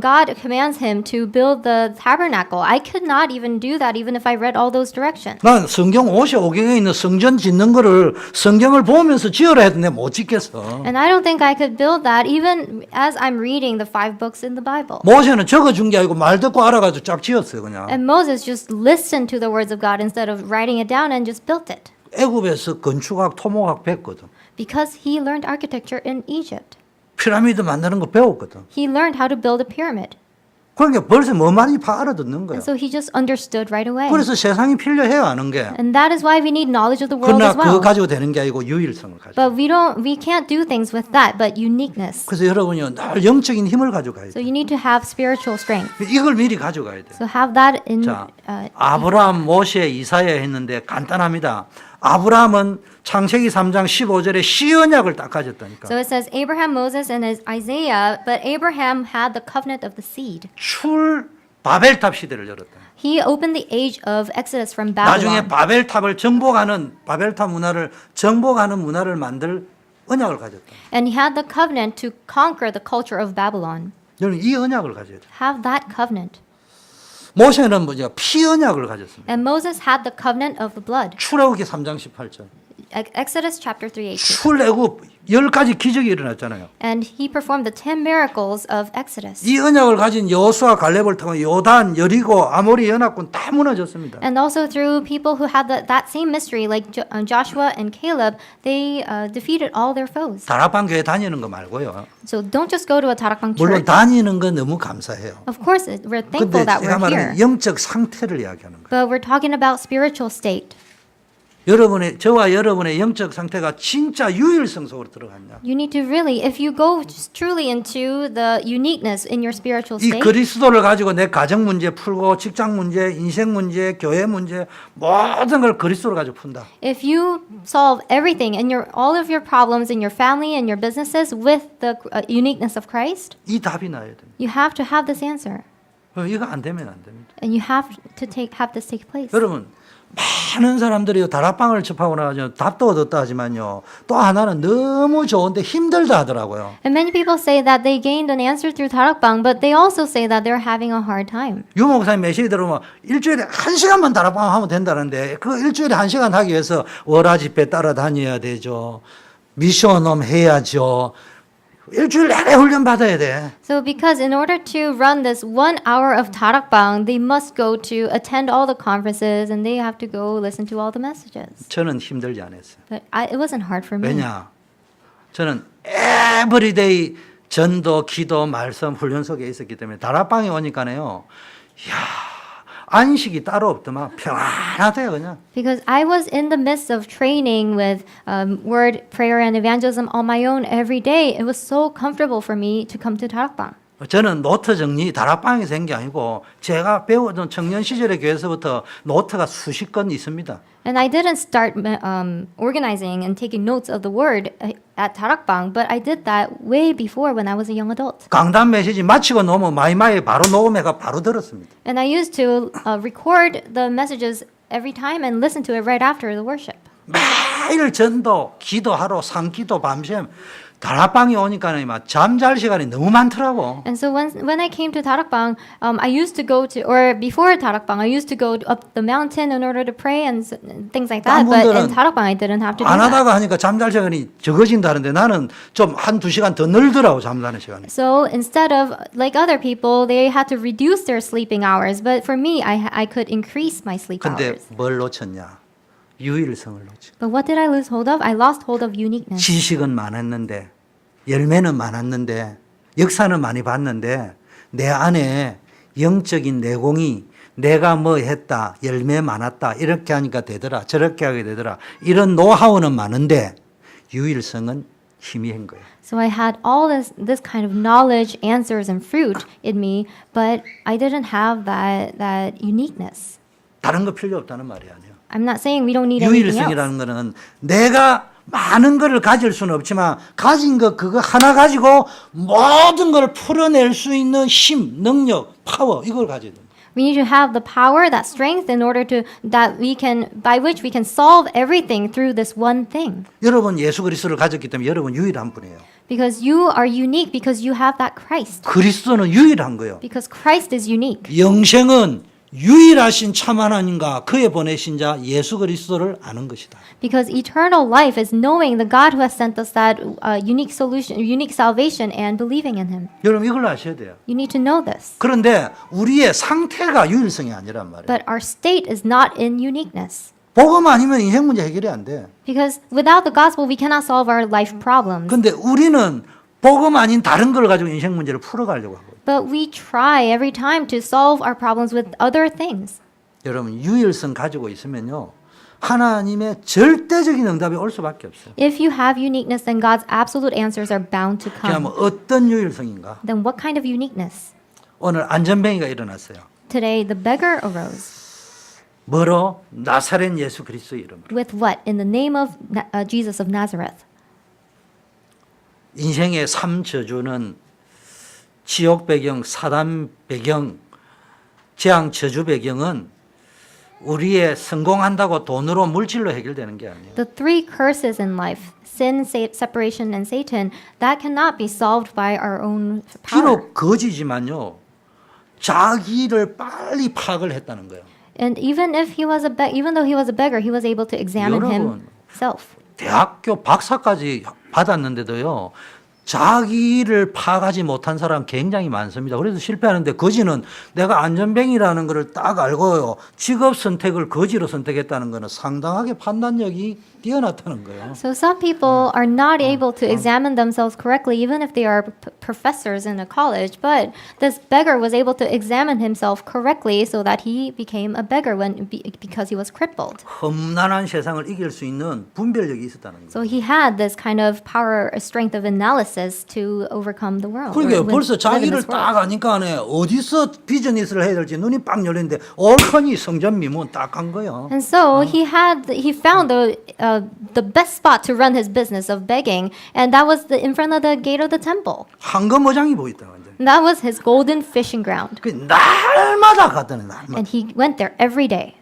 God commands him to build the tabernacle. I could not even do that even if I read all those directions. 난 성경 55경에 있는 성전 짓는 거를 성경을 보면서 지으라 해도 내가 못 짓겠어. And I don't think I could build that even as I'm reading the 5 books in the Bible. 모세는 적어준 게 아니고 말 듣고 알아가지고 쫙 지었어요 그냥. And Moses just listened to the words of God instead of writing it down and just built it. 애굽에서 건축학, 토목학 배웠거든. Because he learned architecture in Egypt. 피라미드 만드는 거 배웠거든. He learned how to build a pyramid. 그러니까 벌써 뭔 말인지 다 알아듣는 거야. And so he just understood right away. 그래서 세상이 필요해요 아는 게. And that is why we need knowledge of the world 그러나 as 그거 well. 가지고 되는 게 아니고 유일성을 가지고. But we can't do things with that, but uniqueness. 그래서 여러분이 늘 영적인 힘을 가져가야 So 돼. you need to have spiritual strength. 이걸 미리 가져가야 돼. So have that in. 자, 아브라함, 모세, 이사야 했는데 간단합니다. 아브라함은 창세기 3장 15절에 시언약을 딱 가졌다니까. So it says Abraham, Moses, and Isaiah, but Abraham had the covenant of the seed. 출 바벨탑 시대를 열었다. He opened the age of Exodus from 나중에 Babylon. 바벨탑을 정복하는 바벨탑 문화를 정복하는 문화를 만들 언약을 가졌다. And he had the covenant to conquer the culture of Babylon. 여러분 이 언약을 가져야 돼. Have that covenant. 모세는 뭐죠? 피 언약을 가졌습니다. And Moses had the covenant of the blood. 출애굽기 3장 18절. Exodus chapter 3:18. 출애굽 10가지 기적이 일어났잖아요. And he performed the 10 miracles of Exodus. 이 언약을 가진 여호수아 갈렙을 통해 요단, 여리고, 아모리 연합군 다 무너졌습니다. And also through people who had that same mystery, like Joshua and Caleb, they defeated all their foes. 다락방 교회 다니는 거 말고요. So don't just go to a Tarakbang 물론 church. 다니는 건 너무 감사해요. Of course, we're 근데 thankful that 제가 we're 말하는 here. 영적 상태를 이야기하는 거예요. But we're talking about spiritual state. 저와 여러분의 영적 상태가 진짜 유일성 속으로 들어갔냐? You need to really, if you go just truly into the uniqueness in your spiritual 이 state, 그리스도를 가지고 내 가정 문제 풀고 직장 문제, 인생 문제, 교회 문제 모든 걸 그리스도를 가지고 푼다. if you solve everything and all of your problems in your family and your businesses with the uniqueness of Christ, 이 답이 나야 됩니다. you have to have this answer. 이거 안 되면 안 됩니다. And you have to have this take place. 여러분 많은 사람들이 다락방을 접하고 나서 답도 얻었다 하지만요. 또 하나는 너무 좋은데 힘들다 하더라고요. And many people say that they gained an answer through Tarakbang, but they also say that they're having a hard time. 유 목사님 메시지 들으면 일주일에 1시간만 다락방 하면 된다는데 그 일주일에 1시간 하기 위해서 월화 집회 따라다녀야 되죠. 미션홈 해야죠. 일주일 내내 훈련 받아야 돼. So because in order to run this 1 hour of Tarakbang, they must go to attend all the conferences and they have to go listen to all the messages. 저는 힘들지 않았어요. But it wasn't hard for me. 왜냐? 저는 에브리데이 전도, 기도, 말씀, 훈련 속에 있었기 때문에 다락방에 오니까요. 이야, 안식이 따로 없더만 평안하대요 그냥. Because I was in the midst of training with word, prayer, and evangelism on my own every day. It was so comfortable for me to come to Tarakbang. 저는 노트 정리 다락방에서 한 게 아니고 제가 배우던 청년 시절의 교회에서부터 노트가 수십 건 있습니다. And I didn't start organizing and taking notes of the word at Tarakbang, but I did that way before when I was a young adult. 강단 메시지 마치고 놓으면 마이마이 바로 녹음해가 바로 들었습니다. And I used to record the messages every time and listen to it right after the worship. 매일 전도, 기도하러 상기도 밤샘 다락방에 오니까 막 잠잘 시간이 너무 많더라고. And so when I came to Tarakbang, I used to go to, or before Tarakbang, I used to go up the mountain in order to pray and things like that. 딴 But 분들은 in Tarakbang, I didn't have to do 안 that. 하다가 하니까 잠잘 시간이 적어진다는데 나는 좀 한두 시간 더 늘더라고 잠자는 시간이. So instead of like other people, they had to reduce their sleeping hours. But for me, I could increase my sleep 근데 hours. 뭘 놓쳤냐? 유일성을 놓친. But what did I lose hold of? I lost hold of uniqueness. 지식은 많았는데 열매는 많았는데 역사는 많이 봤는데 내 안에 영적인 내공이 내가 뭐 했다 열매 많았다 이렇게 하니까 되더라 저렇게 하게 되더라 이런 노하우는 많은데 유일성은 희미한 거예요. So I had all this kind of knowledge, answers, and fruit in me, but I didn't have that uniqueness. 다른 거 필요 없다는 말이 아니에요. I'm not saying we don't need anything else. 유일성이라는 거는 내가 많은 거를 가질 수는 없지만 가진 거 그거 하나 가지고 모든 걸 풀어낼 수 있는 힘, 능력, 파워 이걸 가져야 됩니다. We need to have the power, that strength, in order to by which we can solve everything through this one thing. 여러분 예수 그리스도를 가졌기 때문에 여러분 유일한 분이에요. Because you are unique, because you have that Christ. 그리스도는 유일한 거예요. Because Christ is unique. 영생은 유일하신 참 하나님과 그의 보내신 자 예수 그리스도를 아는 것이다. Because eternal life is knowing the God who has sent us that unique solution, unique salvation, and believing in Him. 여러분 이걸 아셔야 돼요. You need to know this. 그런데 우리의 상태가 유일성이 아니란 말이에요. But our state is not in uniqueness. 복음 아니면 인생 문제 해결이 안 돼. Because without the gospel, we cannot solve our life problems. 근데 우리는 복음 아닌 다른 걸 가지고 인생 문제를 풀어가려고 하고. But we try every time to solve our problems with other things. 여러분 유일성 가지고 있으면요. 하나님의 절대적인 응답이 올 수밖에 없어요. If you have uniqueness, then God's absolute answers are bound to 그러면 come. 어떤 유일성인가? Then what kind of uniqueness? 오늘 안전뱅이가 일어났어요. Today, the beggar arose. 뭐로? 나사렛 예수 그리스도의 이름으로. With what? In the name of Jesus of Nazareth. 인생의 3저주는 지옥 배경, 사단 배경, 재앙 저주 배경은 우리의 성공한다고 돈으로 물질로 해결되는 게 아니에요. The three curses in life, sin, separation, and Satan, that cannot be solved by our own power. 비록 거지지만요. 자기를 빨리 파악을 했다는 거예요. And even if he was even though he was a beggar, he was able to examine 여러분. himself. 대학교 박사까지 받았는데도요. 자기를 파악하지 못한 사람 굉장히 많습니다. 그래서 실패하는데 거지는 내가 안전뱅이라는 것을 딱 알고요. 직업 선택을 거지로 선택했다는 것은 상당하게 판단력이 뛰어났다는 거예요. So some people are not able to examine themselves correctly, even if they are professors in a college. But this beggar was able to examine himself correctly, so that he became a beggar because he was crippled. 험난한 세상을 이길 수 있는 분별력이 있었다는 거예요. So he had this kind of power, strength of analysis to overcome the world. or 그러니까 벌써 live in 자기를 this 딱 world. 아니까 어디서 비즈니스를 해야 될지 눈이 빡 열리는데 얼큰이 성전 미문 딱 간 거예요. And so he found the best spot to run his business of begging, and that was in front of the gate of the temple. 황금어장이 보였다 완전. And that was his golden fishing ground. 그 날마다 갔더니 날마다. And he went there every day.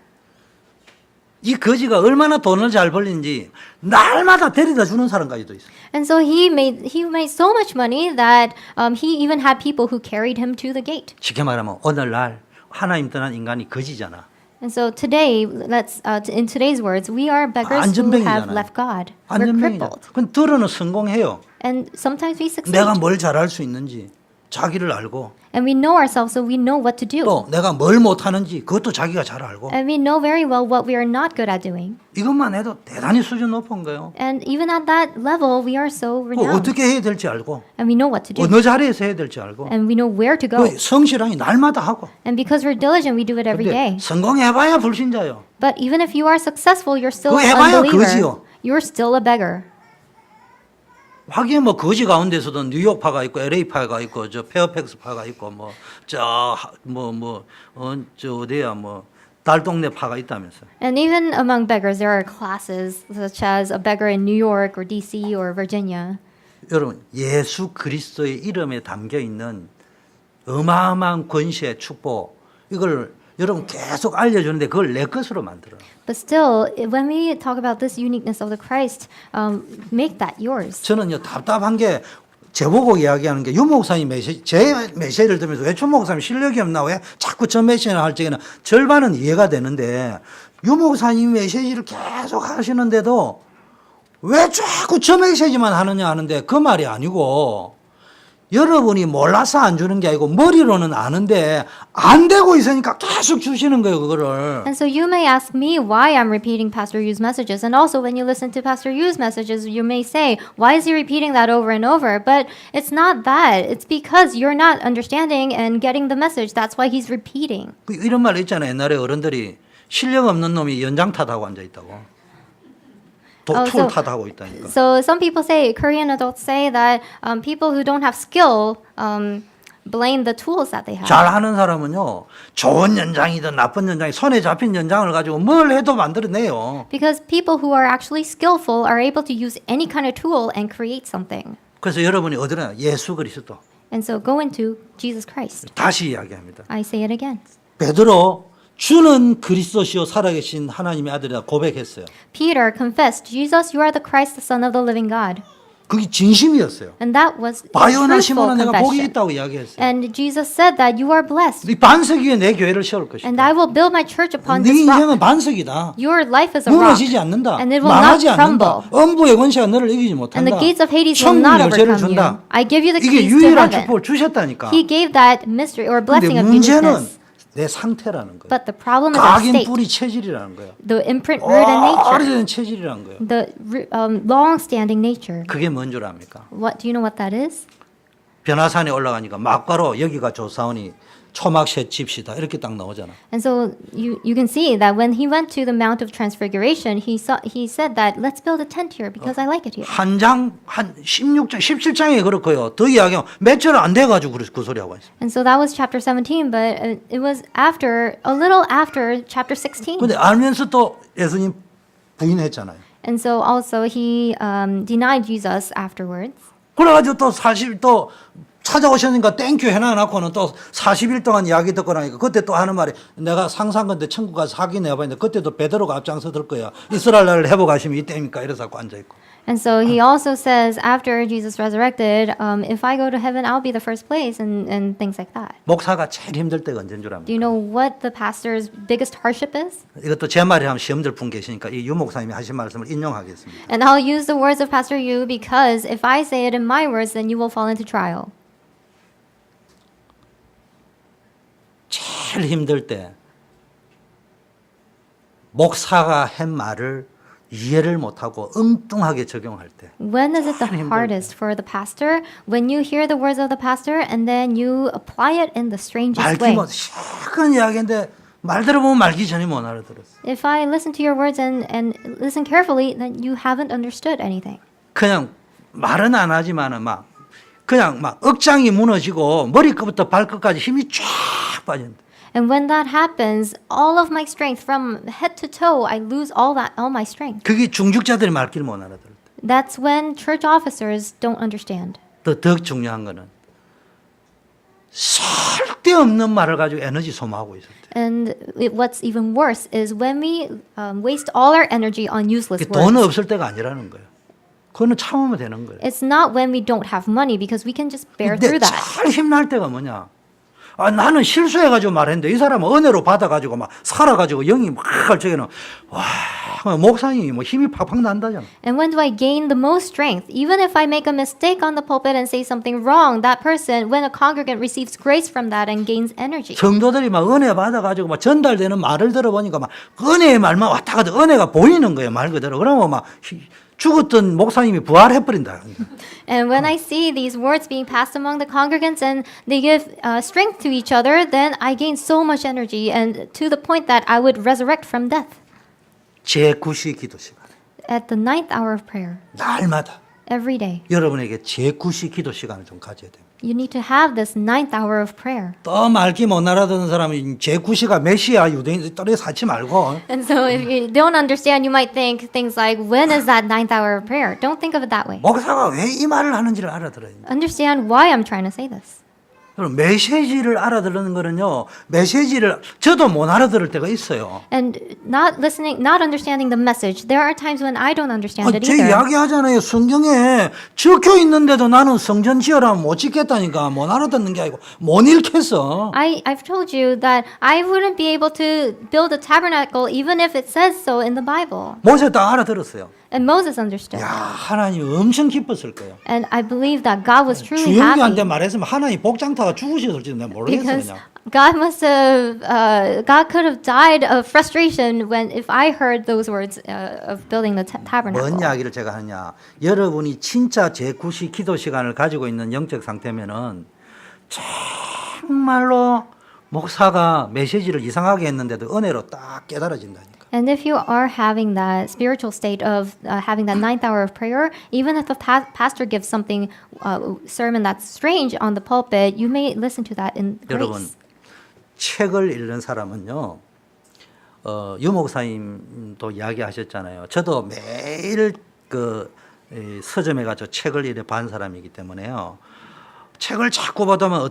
이 거지가 얼마나 돈을 잘 벌리는지 날마다 데려다 주는 사람까지도 있어요. And so he made so much money that he even had people who carried him to the gate. 쉽게 말하면 오늘날 하나님 떠난 인간이 거지잖아. And so today, in today's words, we are beggars who have 안전뱅이잖아요. left God. We're 안전뱅이잖아. crippled. 그건 들어는 성공해요. And sometimes we succeed. 내가 뭘 잘할 수 있는지 자기를 알고 And we know ourselves, so we know what to do. 또 내가 뭘 못하는지 그것도 자기가 잘 알고 And we know very well what we are not good at doing. 이것만 해도 대단히 수준 높은 거예요. And even at that level, we are so 그 renowned. 어떻게 해야 될지 알고 And we know what to do. 어느 자리에서 해야 될지 알고 And we know where to go. 그 성실하게 날마다 하고 And because we're diligent, we do it every 근데 day. 성공해봐야 불신자요. But even if you are successful, you're still 그거 an 해봐야 unbeliever. 거지요. You're still a beggar. 하긴 뭐 거지 가운데서도 뉴욕파가 있고 LA파가 있고 저 페어팩스파가 있고 뭐 저 어디야 뭐 달동네파가 있다면서. And even among beggars, there are classes such as a beggar in New York or DC or Virginia. 여러분 예수 그리스도의 이름에 담겨 있는 어마어마한 권세 축복 이걸 여러분 계속 알려주는데 그걸 내 것으로 만들어. But still, when we talk about this uniqueness of the Christ, make that yours. 저는요 답답한 게 제보고 이야기하는 게 유 목사님 메시지, 제 메시지를 들으면서 왜 주 목사님 실력이 없나 왜 자꾸 저 메시지를 할 적에는 절반은 이해가 되는데 유 목사님 메시지를 계속 하시는데도 왜 자꾸 저 메시지만 하느냐 하는데 그 말이 아니고 여러분이 몰라서 안 주는 게 아니고 머리로는 아는데 안 되고 있으니까 계속 주시는 거예요 그거를. And so you may ask me why I'm repeating Pastor Yu's messages. And also when you listen to Pastor Yu's messages, you may say, why is he repeating that over and over? But it's not that. It's because you're not understanding and getting the message. That's why he's repeating. 이런 말 있잖아요. 옛날에 어른들이 실력 없는 놈이 연장 탓하고 앉아 있다고. 툴 탓하고 있다니까. So some people say, Korean adults say that people who don't have skill blame the tools that they have. 잘하는 사람은요. 좋은 연장이든 나쁜 연장이 손에 잡힌 연장을 가지고 뭘 해도 만들어내요. Because people who are actually skillful are able to use any kind of tool and create something. 그래서 여러분이 어디나 예수 그리스도 And so go into Jesus Christ. 다시 이야기합니다. I say it again. 베드로 주는 그리스도시요 살아계신 하나님의 아들이라 고백했어요. Peter confessed, Jesus, you are the Christ, the Son of the living God. 그게 진심이었어요. And that was a 바요나 truthful 시몬아 내가 복이 confession. 있다고 이야기했어요. And Jesus said that you are blessed. 네 반석 위에 내 교회를 세울 것이다. And I will build my church upon 네 this rock. 인생은 반석이다. Your life is a rock. 무너지지 않는다. And it will not 망하지 않는다. crumble. 엄부의 권세가 너를 이기지 And 못한다. the gates of Hades will 천국 not 열쇠를 overcome you. 준다. I give you the 이게 keys to 유일한 heaven. 축복을 주셨다니까. He gave that mystery or blessing 근데 of 문제는 uniqueness. 내 상태라는 거예요. But the problem is our 각인 state. 뿌리 체질이라는 거예요. The imprint, root, and nature. 오래된 체질이라는 거예요. The long-standing nature. 그게 뭔 줄 압니까? What do you know what that is? 변화산에 올라가니까 막바로 여기가 조사오니 초막셋 집시다 이렇게 딱 나오잖아. And so you can see that when he went to the Mount of Transfiguration, he said that let's build a tent here because I like it here. 한 16장, 17장에 그렇고요. 더 이야기하면 몇 절 안 돼가지고 그 소리 하고 있어요. And so that was chapter 17, but it was a little after chapter 16. 근데 알면서 또 예수님 부인했잖아요. And so also he denied Jesus afterwards. 그래가지고 또 40, 또 찾아오셨으니까 땡큐 해놔놓고는 또 40일 동안 이야기 듣고 나니까 그때 또 하는 말이 내가 상상 건데 천국 가서 사기 내봤는데 그때도 베드로가 앞장서 들 거야. 이스라엘 나라를 회복하시면 이때입니까? 이래서 앉아있고. And so he also says after Jesus resurrected, if I go to heaven, I'll be the first place and things like that. 목사가 제일 힘들 때가 언제인 줄 Do 압니까? you know what the pastor's biggest hardship is? 이것도 제 말이 하면 시험들 분 계시니까 이 유 목사님이 하신 말씀을 인용하겠습니다. And I'll use the words of Pastor Yu because if I say it in my words, then you will fall into trial. 제일 힘들 때 목사가 한 말을 이해를 못하고 엉뚱하게 적용할 때 When is it the hardest for the pastor? When you hear the words of the pastor and then you apply it in the strangest 말기 way. 못 시큰 이야기인데 말 들어보면 말기 전에 못 알아들었어. If I listen to your words and listen carefully, then you haven't understood anything. 그냥 말은 안 하지만은 막 그냥 막 억장이 무너지고 머리끝부터 발끝까지 힘이 쫙 빠진다. And when that happens, all of my strength from head to toe, I lose all my strength. 그게 중직자들이 말귀를 못 알아들을 때. That's when church officers don't understand. 더 중요한 거는 쓸데없는 말을 가지고 에너지 소모하고 있을 때. And what's even worse is when we waste all our energy on useless 돈 words. 없을 때가 아니라는 거예요. 그거는 참으면 되는 거예요. It's not when we don't have money because we can just bear 근데 through that. 제일 힘날 때가 뭐냐? 아, 나는 실수해가지고 말했는데 이 사람은 은혜로 받아가지고 막 살아가지고 영이 막 할 적에는 와 목사님이 뭐 힘이 팍팍 난다잖아. And when do I gain the most strength? Even if I make a mistake on the pulpit and say something wrong, that person, when a congregant receives grace from that and gains energy. 성도들이 막 은혜 받아가지고 막 전달되는 말을 들어보니까 막 은혜의 말만 왔다 갔다 은혜가 보이는 거예요 말 그대로. 그러면 막 죽었던 목사님이 부활해버린다. And when I see these words being passed among the congregants and they give strength to each other, then I gain so much energy and to the point that I would resurrect from death. 제9시 기도 시간. At the 9th hour of prayer, 날마다 every day, 여러분에게 제9시 기도 시간을 좀 가져야 됩니다. you need to have this 9th hour of prayer. 또 말기 못 알아듣는 사람이 제9시가 몇 시야 유대인 또래 사치 말고 And so if you don't understand, you might think things like, when is that 9th hour of prayer? Don't think of it that way. 목사가 왜 이 말을 하는지를 알아들어야 돼. Understand why I'm trying to say this. 그럼 메시지를 알아듣는 거는요. 메시지를 저도 못 알아들을 때가 있어요. And not listening, not understanding the message. There are times when I don't understand it 제 either. 이야기하잖아요. 성경에 적혀 있는데도 나는 성전 지으라면 못 짓겠다니까 못 알아듣는 게 아니고 못 읽겠어. I've told you that I wouldn't be able to build a tabernacle even if it says so in the Bible. 모세 다 알아들었어요. And Moses understood. 야, 하나님 엄청 기뻤을 거예요. And I believe that God was truly 주영이한테 happy 말했으면 하나님 복장타가 죽으셨을지도 내가 모르겠어 because 그냥. God must have, God could have died of frustration when if I heard those words of building the tabernacle. 뭔 이야기를 제가 하냐. 여러분이 진짜 제9시 기도 시간을 가지고 있는 영적 상태면은 정말로 목사가 메시지를 이상하게 했는데도 은혜로 딱 깨달아진다니까. And if you are having that spiritual state of having that ninth hour of prayer, even if the pastor gives something sermon that's strange on the pulpit, you may listen to that in 여러분 grace. 책을 읽는 사람은요. 유 목사님도 이야기하셨잖아요. 저도 매일 서점에 가서 책을 이래 반 사람이기 때문에요. 책을 자꾸 보다 보면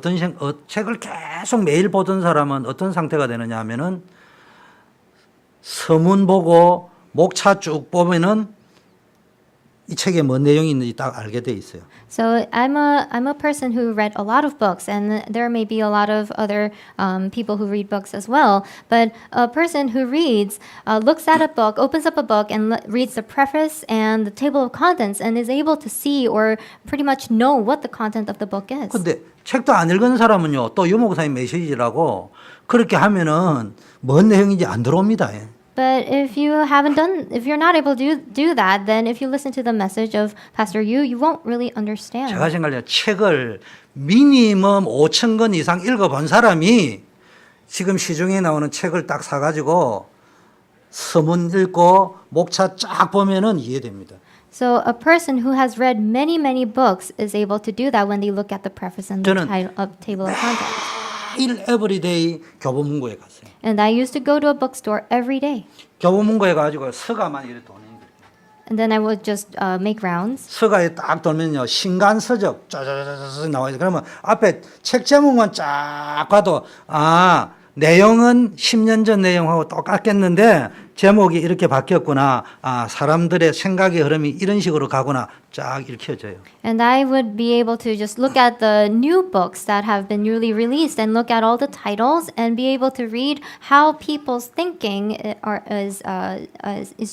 책을 계속 매일 보던 사람은 어떤 상태가 되느냐 하면은 서문 보고 목차 쭉 보면은 이 책에 뭔 내용이 있는지 딱 알게 돼 있어요. So I'm a person who read a lot of books, and there may be a lot of other people who read books as well. But a person who reads looks at a book, opens up a book, and reads the preface and the table of contents, and is able to see or pretty much know what the content of the book is. 근데 책도 안 읽은 사람은요, 또 유목사님 메시지라고 그렇게 하면은 뭔 내용인지 안 들어옵니다. But if you haven't done, if you're not able to do that, then if you listen to the message of Pastor Yu, you won't really understand. 제가 생각해요. 책을 미니멈 5,000권 이상 읽어본 사람이 지금 시중에 나오는 책을 딱 사가지고 서문 읽고 목차 쫙 보면은 이해됩니다. So a person who has read many books is able to do that when they look at the preface and the 저는 table of contents. 매일 에브리데이 교보문고에 갔어요. And I used to go to a bookstore every day. 교보문고에 가지고 서가만 이렇게 도는 거예요. And then I would just make rounds. 서가에 딱 돌면요 신간 서적 짜자자자자 나와요. 그러면 앞에 책 제목만 쫙 봐도 아 내용은 10년 전 내용하고 똑같겠는데 제목이 이렇게 바뀌었구나. 아 사람들의 생각의 흐름이 이런 식으로 가구나. 쫙 읽혀져요. And I would be able to just look at the new books that have been newly released and look at all the titles and be able to read how people's thinking is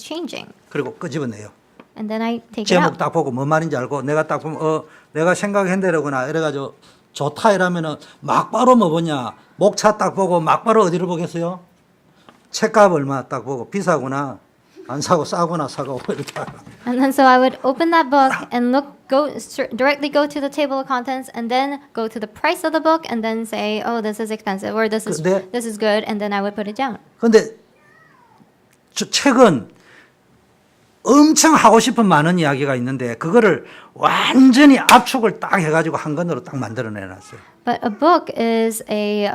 changing. 그리고 끄집어내요. And then I take it 제목 out. 딱 보고 뭔 말인지 알고 내가 딱 보면 내가 생각한 대로구나. 이래가지고 좋다 이러면은 막바로 뭐 보냐. 목차 딱 보고 막바로 어디를 보겠어요? 책값 얼마 딱 보고 비싸구나. 안 사고 싸구나 사고 이렇게. And then so I would open that book and directly go to the table of contents and then go to the price of the book and then say, oh, this is expensive or this is good, and then I would put it down. 근데 책은 엄청 하고 싶은 많은 이야기가 있는데 그거를 완전히 압축을 딱 해가지고 한 권으로 딱 만들어내놨어요. But a book is a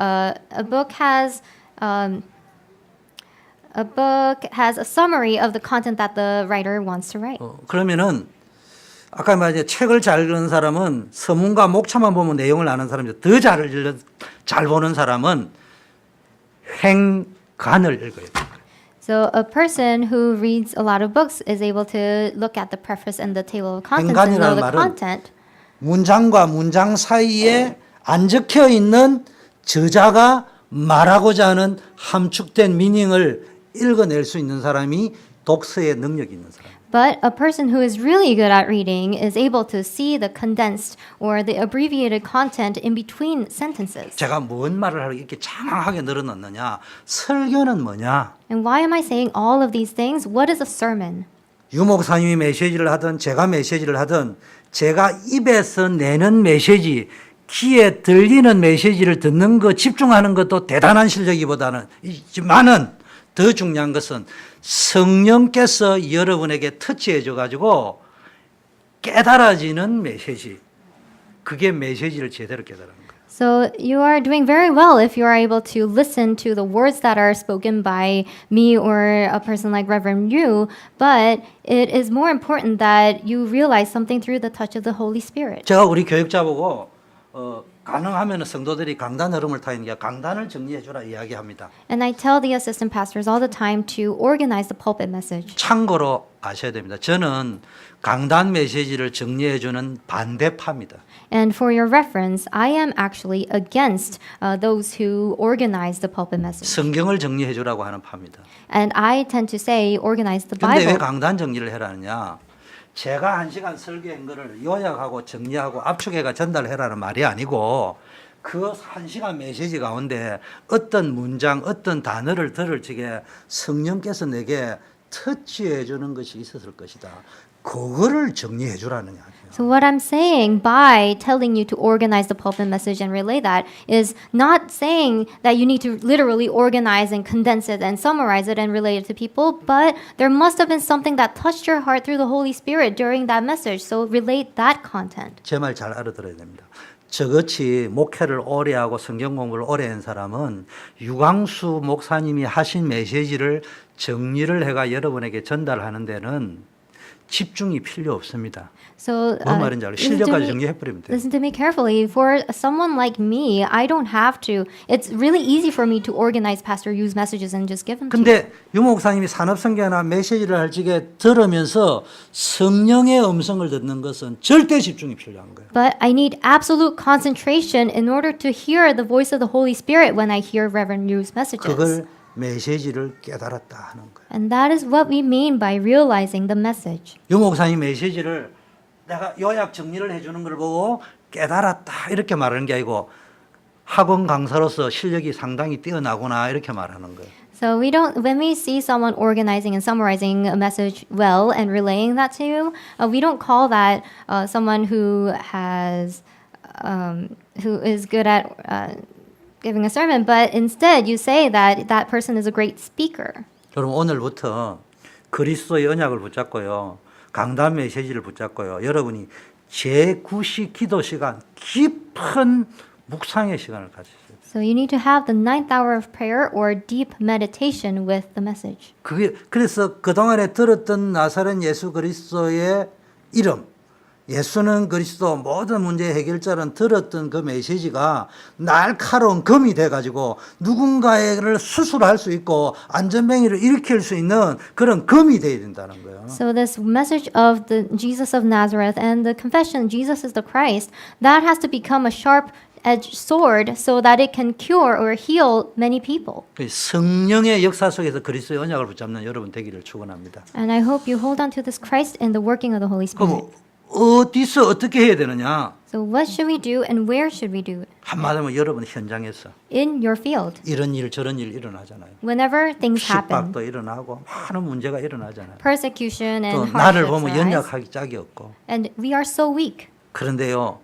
book has a summary of the content that the writer wants to write. 그러면은 아까 말했죠 책을 잘 읽는 사람은 서문과 목차만 보면 내용을 아는 사람이죠. 더 잘 보는 사람은 횡간을 읽어요. So a person who reads a lot of books is able to look at the preface and the table of contents and know the content. 문장과 문장 사이에 안 적혀 있는 저자가 말하고자 하는 함축된 미닝을 읽어낼 수 있는 사람이 독서의 능력이 있는 사람. But a person who is really good at reading is able to see the condensed or the abbreviated content in between sentences. 제가 뭔 말을 하러 이렇게 장황하게 늘어놓느냐? 설교는 뭐냐? And why am I saying all of these things? What is a sermon? 유 목사님이 메시지를 하든 제가 메시지를 하든 제가 입에서 내는 메시지 귀에 들리는 메시지를 듣는 거 집중하는 것도 대단한 실력이보다는 많은 더 중요한 것은 성령께서 여러분에게 터치해 줘가지고 깨달아지는 메시지. 그게 메시지를 제대로 깨달은 거예요. So you are doing very well if you are able to listen to the words that are spoken by me or a person like Reverend Yu, but it is more important that you realize something through the touch of the Holy Spirit. 제가 우리 교육자 보고 가능하면 성도들이 강단 흐름을 타는 게 강단을 정리해 주라 이야기합니다. And I tell the assistant pastors all the time to organize the pulpit message. 참고로 아셔야 됩니다. 저는 강단 메시지를 정리해 주는 반대파입니다. And for your reference, I am actually against those who organize the pulpit message. 성경을 정리해 주라고 하는 파입니다. And I tend to say organize the 근데 왜 Bible. 강단 정리를 해라느냐? 제가 1시간 설교한 거를 요약하고 정리하고 압축해가 전달해라는 말이 아니고 그 1시간 메시지 가운데 어떤 문장, 어떤 단어를 들을 적에 성령께서 내게 터치해 주는 것이 있었을 것이다. 그거를 정리해 주라는 이야기예요. So what I'm saying by telling you to organize the pulpit message and relay that is not saying that you need to literally organize and condense it and summarize it and relay it to people, but there must have been something that touched your heart through the Holy Spirit during that message. So relate that content. 제 말 잘 알아들어야 됩니다. 저같이 목회를 오래 하고 성경 공부를 오래 한 사람은 유광수 목사님이 하신 메시지를 정리를 해가 여러분에게 전달하는 데는 집중이 필요 없습니다. So 뭔 말인지 알아요? 실력까지 정리해 버리면 돼요. listen to me carefully. For someone like me, I don't have to. It's really easy for me to organize Pastor Yu's messages and just give them to you. 근데 유 목사님이 산업성경이나 메시지를 할 적에 들으면서 성령의 음성을 듣는 것은 절대 집중이 필요한 거예요. But I need absolute concentration in order to hear the voice of the Holy Spirit when I hear Reverend Yu's messages. 그걸 메시지를 깨달았다 하는 거예요. And that is what we mean by realizing the message. 유 목사님 메시지를 내가 요약 정리를 해주는 걸 보고 깨달았다 이렇게 말하는 게 아니고 학원 강사로서 실력이 상당히 뛰어나구나 이렇게 말하는 거예요. So we don't, when we see someone organizing and summarizing a message well and relaying that to you, we don't call that someone who is good at giving a sermon, but instead you say that that person is a great speaker. 여러분 오늘부터 그리스도의 언약을 붙잡고요. 강단 메시지를 붙잡고요. 여러분이 제9시 기도 시간 깊은 묵상의 시간을 가지세요. So you need to have the 9th hour of prayer or deep meditation with the message. 그래서 그동안에 들었던 나사렛 예수 그리스도의 이름, 예수는 그리스도 모든 문제의 해결자는 들었던 그 메시지가 날카로운 검이 돼가지고 누군가를 수술할 수 있고 안전뱅이를 일으킬 수 있는 그런 검이 돼야 된다는 거예요. So this message of the Jesus of Nazareth and the confession Jesus is the Christ, that has to become a sharp-edged sword so that it can cure or heal many people. 성령의 역사 속에서 그리스도의 언약을 붙잡는 여러분 되기를 축원합니다. And I hope you hold on to this Christ in the working of the Holy Spirit. 그럼 어디서 어떻게 해야 되느냐? So what should we do and where should we do it? 한마디로 여러분 현장에서 In your field. 이런 일 저런 일 일어나잖아요. Whenever things happen, 핍박도 일어나고 많은 문제가 일어나잖아요. persecution 또 and 나를 hardships 보면 arise, 연약하기 짝이 없고. and we are so weak. 그런데요.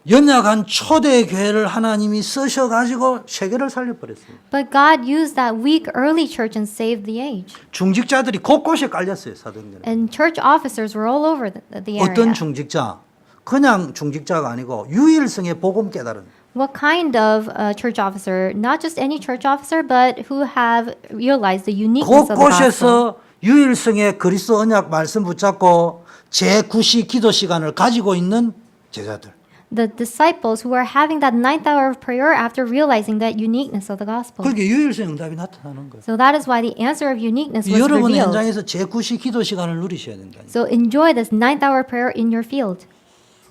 연약한 초대 교회를 하나님이 쓰셔가지고 세계를 살려버렸어요. But God used that weak early church and saved the age. 중직자들이 곳곳에 깔렸어요. 사도행전에. And church officers were all over the area. 어떤 중직자? 그냥 중직자가 아니고 유일성의 복음 깨달은. What kind of church officer? Not just any church officer, but who have realized the uniqueness of the gospel. 곳곳에서 유일성의 그리스도 언약 말씀 붙잡고 제9시 기도 시간을 가지고 있는 제자들. The disciples who are having that 9th hour of prayer after realizing that uniqueness of the gospel. 그렇게 유일성 응답이 나타나는 거예요. So that is why the answer of uniqueness was 여러분 revealed. 현장에서 제9시 기도 시간을 누리셔야 된다. So enjoy this 9th hour prayer in your field.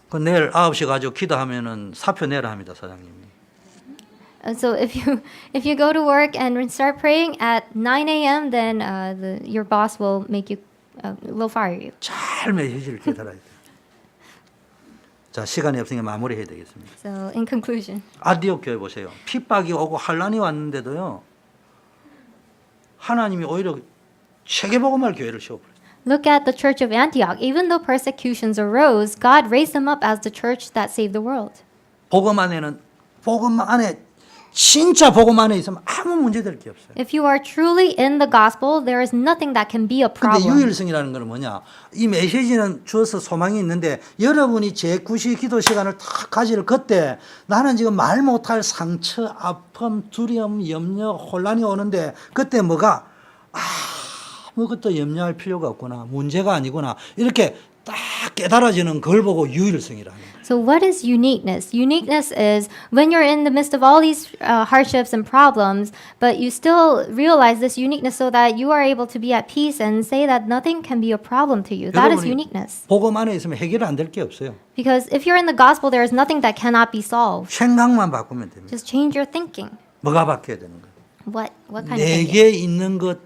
그 내일 9시 가지고 기도하면은 사표 내라 합니다, 사장님이. So if you go to work and start praying at 9 a.m., then your boss will will fire you. 잘 메시지를 깨달아야 돼요. 자, 시간이 없으니까 마무리해야 되겠습니다. So in conclusion, 아디옥 교회 보세요. 핍박이 오고 환란이 왔는데도요. 하나님이 오히려 세계복음할 교회를 세워버렸어요. look at the church of Antioch. Even though persecutions arose, God raised them up as the church that saved the world. 복음 안에 진짜 복음 안에 있으면 아무 문제될 게 없어요. If you are truly in the gospel, there is nothing that can be a 근데 problem. 유일성이라는 건 뭐냐? 이 메시지는 주어서 소망이 있는데 여러분이 제9시 기도 시간을 탁 가질 그때 나는 지금 말 못할 상처, 아픔, 두려움, 염려, 혼란이 오는데 그때 뭐가 아무것도 염려할 필요가 없구나. 문제가 아니구나. 이렇게 딱 깨달아지는 그걸 보고 유일성이라는 거예요. So what is uniqueness? Uniqueness is when you're in the midst of all these hardships and problems, but you still realize this uniqueness so that you are able to be at peace and say that nothing can be a problem to you. That is 여러분이 uniqueness. 복음 안에 있으면 해결 안 될 게 없어요. Because if you're in the gospel, there is nothing that cannot be solved. 생각만 바꾸면 됩니다. Just change your thinking. 뭐가 바뀌어야 되는 거예요? What kind of thinking? 내게 있는 것,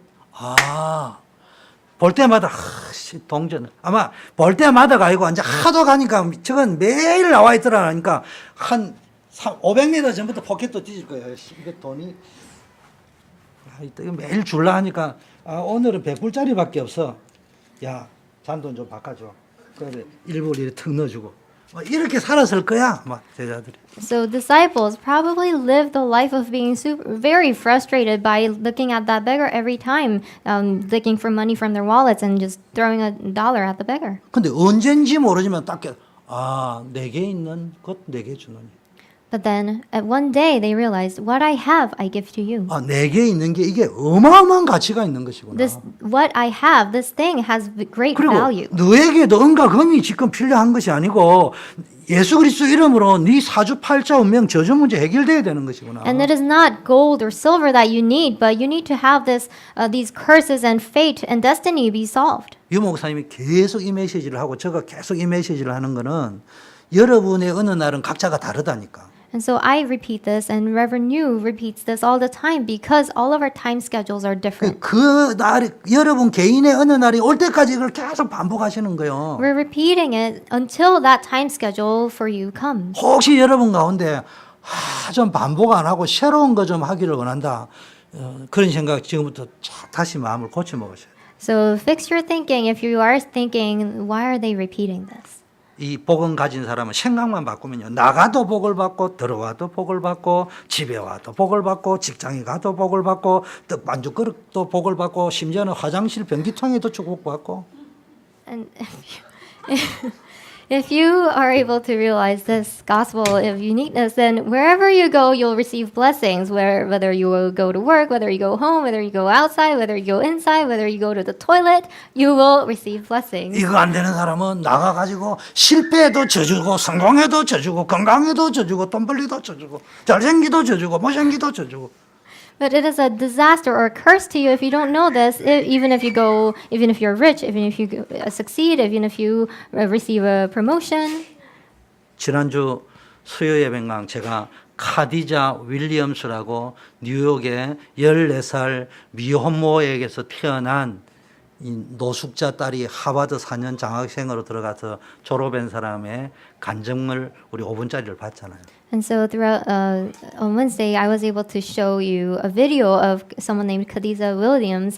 볼 때마다 동전. 아마 볼 때마다가 아니고 이제 하도 가니까 저건 매일 나와 있더라니까 한 500m 전부터 포켓도 뒤질 거예요. 이게 돈이 이거 매일 줄라 하니까 오늘은 100불짜리밖에 없어. 야, 잔돈 좀 바꿔줘. 그래 1불 이렇게 턱 넣어주고. 이렇게 살았을 거야, 막 제자들이. So disciples probably lived the life of being very frustrated by looking at that beggar every time, looking for money from their wallets and just throwing $1 at the beggar. 근데 언젠지 모르지만 딱 내게 있는 것 내게 주노니. But then at one day they realized, what I have, I give to you. 내게 있는 게 이게 어마어마한 가치가 있는 것이구나. What I have, this thing has great 그리고 value. 너에게도 은과 금이 지금 필요한 것이 아니고 예수 그리스도 이름으로 네 사주팔자 운명 저주 문제 해결돼야 되는 것이구나. And it is not gold or silver that you need, but you need to have these curses and fate and destiny be solved. 유 목사님이 계속 이 메시지를 하고 제가 계속 이 메시지를 하는 거는 여러분의 어느 날은 각자가 다르다니까. And so I repeat this, and Reverend Yu repeats this all the time because all of our time schedules are different. 그 날이 여러분 개인의 어느 날이 올 때까지 이걸 계속 반복하시는 거예요. We're repeating it until that time schedule for you comes. 혹시 여러분 가운데 좀 반복 안 하고 새로운 거 좀 하기를 원한다. 그런 생각 지금부터 다시 마음을 고쳐 먹으셔야 돼요. So fix your thinking if you are thinking, why are they repeating this? 이 복음 가진 사람은 생각만 바꾸면요. 나가도 복을 받고 들어와도 복을 받고 집에 와도 복을 받고 직장에 가도 복을 받고 떡 반죽 그릇도 복을 받고 심지어는 화장실 변기통에도 축복받고. And if you are able to realize this gospel of uniqueness, then wherever you go, you'll receive blessings. Whether you will go to work, whether you go home, whether you go outside, whether you go inside, whether you go to the toilet, you will receive blessings. 이거 안 되는 사람은 나가가지고 실패해도 져주고 성공해도 져주고 건강해도 져주고 돈 벌리도 져주고 잘생기도 져주고 못생기도 져주고. But it is a disaster or a curse to you if you don't know this. Even if you're rich, even if you succeed, even if you receive a promotion. 지난주 수요 예배강 제가 카디자 윌리엄스라고 뉴욕의 14살 미혼모에게서 태어난 이 노숙자 딸이 하버드 4년 장학생으로 들어가서 졸업한 사람의 간증을 우리 5분짜리를 봤잖아요. And so throughout on Wednesday, I was able to show you a video of someone named Khadija Williams.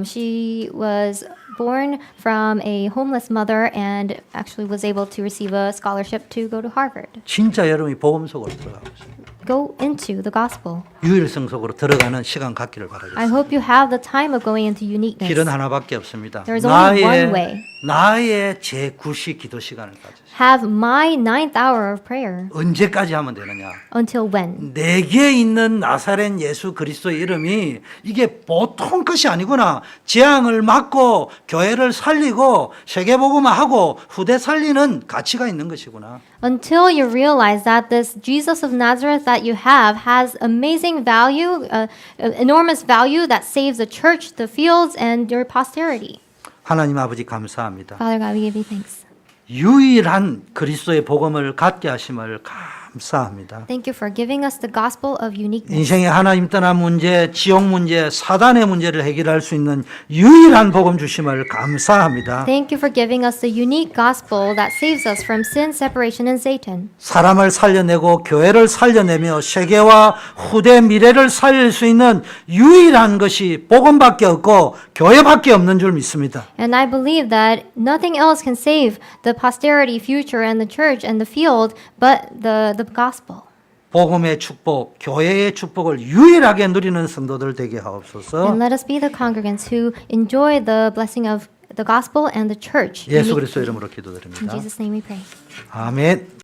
She was born from a homeless mother and actually was able to receive a scholarship to go to Harvard. 진짜 여러분이 복음 속으로 들어가고 있어요. Go into the gospel. 유일성 속으로 들어가는 시간 갖기를 I 바라겠습니다. hope you have the time of going into uniqueness. 길은 하나밖에 없습니다. There is only one way. 나의 제9시 기도 시간을 가지세요. Have my 9th hour of prayer. 언제까지 하면 되느냐? Until when? 내게 있는 나사렛 예수 그리스도의 이름이 이게 보통 것이 아니구나. 재앙을 막고 교회를 살리고 세계복음화하고 후대 살리는 가치가 있는 것이구나. Until you realize that this Jesus of Nazareth that you have has amazing value, enormous value that saves the church, the fields, and your posterity. 하나님 아버지 감사합니다. Father God, we give you thanks. 유일한 그리스도의 복음을 갖게 하심을 감사합니다. Thank you for giving us the gospel of uniqueness. 인생의 하나님 떠난 문제, 지옥 문제, 사단의 문제를 해결할 수 있는 유일한 복음 주심을 감사합니다. Thank you for giving us the unique gospel that saves us from sin, separation, and Satan. 사람을 살려내고 교회를 살려내며 세계와 후대 미래를 살릴 수 있는 유일한 것이 복음밖에 없고 교회밖에 없는 줄 믿습니다. And I believe that nothing else can save the posterity, future, and the church and the field but the gospel. 복음의 축복, 교회의 축복을 유일하게 누리는 성도들 되게 하옵소서. And let us be the congregants who enjoy the blessing of the gospel and the church. 예수 그리스도 이름으로 In 기도드립니다. Jesus' name we pray. 아멘.